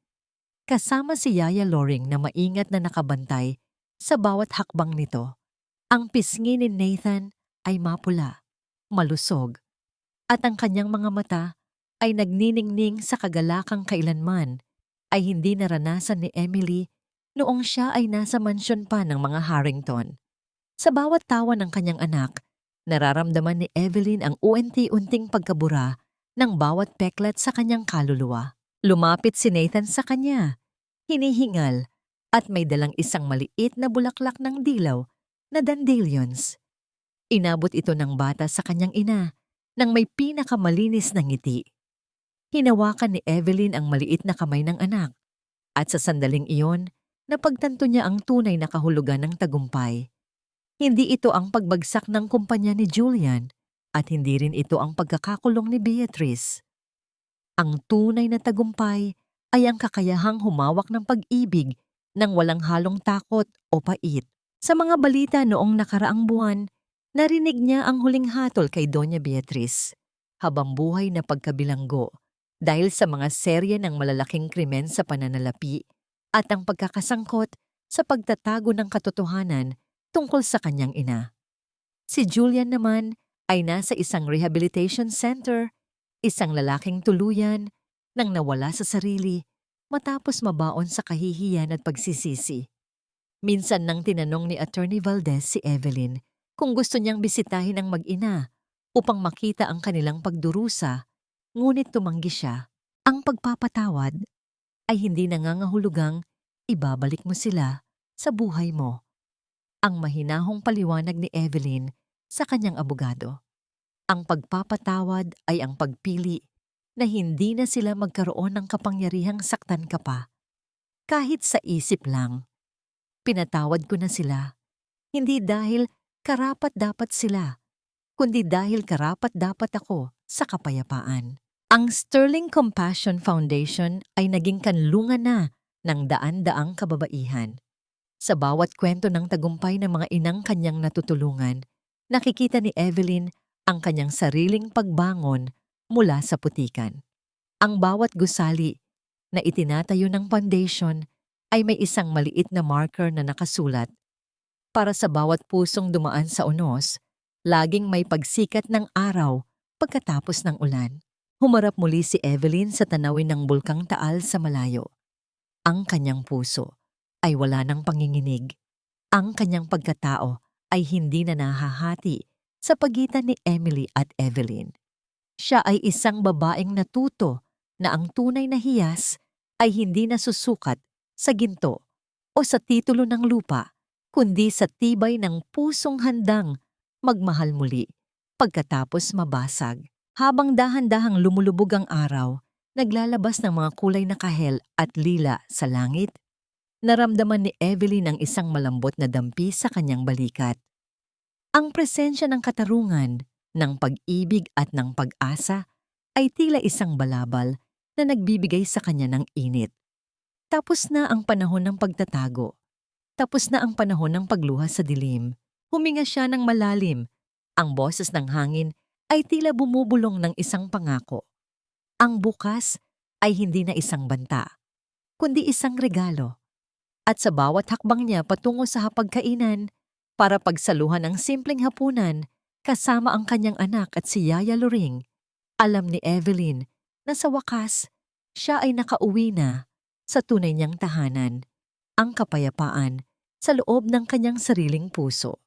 kasama si Yaya Loring na maingat na nakabantay sa bawat hakbang nito. Ang pisngi ni Nathan ay mapula, malusog, at ang kanyang mga mata ay nagniningning sa kagalakang kailanman ay hindi naranasan ni Emily noong siya ay nasa mansyon pa ng mga Harrington. Sa bawat tawa ng kanyang anak, nararamdaman ni Evelyn ang unti-unting pagkabura ng bawat peklat sa kanyang kaluluwa. Lumapit si Nathan sa kanya, hinihingal, at may dalang isang maliit na bulaklak ng dilaw na dandelions. Inabot ito ng bata sa kanyang ina nang may pinakamalinis na ngiti. Hinawakan ni Evelyn ang maliit na kamay ng anak at sa sandaling iyon, napagtanto niya ang tunay na kahulugan ng tagumpay. Hindi ito ang pagbagsak ng kumpanya ni Julian at hindi rin ito ang pagkakakulong ni Beatrice. Ang tunay na tagumpay ay ang kakayahang humawak ng pag-ibig nang walang halong takot o pait. Sa mga balita noong nakaraang buwan, narinig niya ang huling hatol kay Doña Beatriz, habang buhay na pagkabilanggo dahil sa mga serye ng malalaking krimen sa pananalapi at ang pagkakasangkot sa pagtatago ng katotohanan tungkol sa kanyang ina. Si Julian naman ay nasa isang rehabilitation center, isang lalaking tuluyan nang nawala sa sarili matapos mabaon sa kahihiyan at pagsisisi. Minsan nang tinanong ni Attorney Valdez si Evelyn kung gusto niyang bisitahin ang mag-ina upang makita ang kanilang pagdurusa, ngunit tumanggi siya. Ang pagpapatawad ay hindi nangangahulugang ibabalik mo sila sa buhay mo. Ang mahinahong paliwanag ni Evelyn sa kanyang abogado. Ang pagpapatawad ay ang pagpili na hindi na sila magkaroon ng kapangyarihang saktan ka pa. Kahit sa isip lang. Pinatawad ko na sila, hindi dahil karapat-dapat sila, kundi dahil karapat-dapat ako sa kapayapaan. Ang Sterling Compassion Foundation ay naging kanlungan na ng daan-daang kababaihan. Sa bawat kwento ng tagumpay ng mga inang kanyang natutulungan, nakikita ni Evelyn ang kanyang sariling pagbangon mula sa putikan. Ang bawat gusali na itinatayo ng foundation ay may isang maliit na marker na nakasulat. Para sa bawat pusong dumaan sa unos, laging may pagsikat ng araw pagkatapos ng ulan. Humarap muli si Evelyn sa tanawin ng bulkang Taal sa malayo. Ang kanyang puso ay wala ng panginginig. Ang kanyang pagkatao ay hindi na nahahati sa pagitan ni Emily at Evelyn. Siya ay isang babaeng natuto na ang tunay na hiyas ay hindi nasusukat sa ginto o sa titulo ng lupa, kundi sa tibay ng pusong handang magmahal muli pagkatapos mabasag. Habang dahan-dahang lumulubog ang araw, naglalabas ng mga kulay na kahel at lila sa langit, naramdaman ni Evelyn ang isang malambot na dampi sa kanyang balikat. Ang presensya ng katarungan, ng pag-ibig at ng pag-asa ay tila isang balabal na nagbibigay sa kanya ng init. Tapos na ang panahon ng pagtatago. Tapos na ang panahon ng pagluha sa dilim. Huminga siya ng malalim. Ang boses ng hangin ay tila bumubulong ng isang pangako. Ang bukas ay hindi na isang banta, kundi isang regalo. At sa bawat hakbang niya patungo sa hapagkainan para pagsaluhan ng simpleng hapunan kasama ang kanyang anak at si Yaya Loring, alam ni Evelyn na sa wakas siya ay nakauwi na sa tunay niyang tahanan, ang kapayapaan sa loob ng kanyang sariling puso.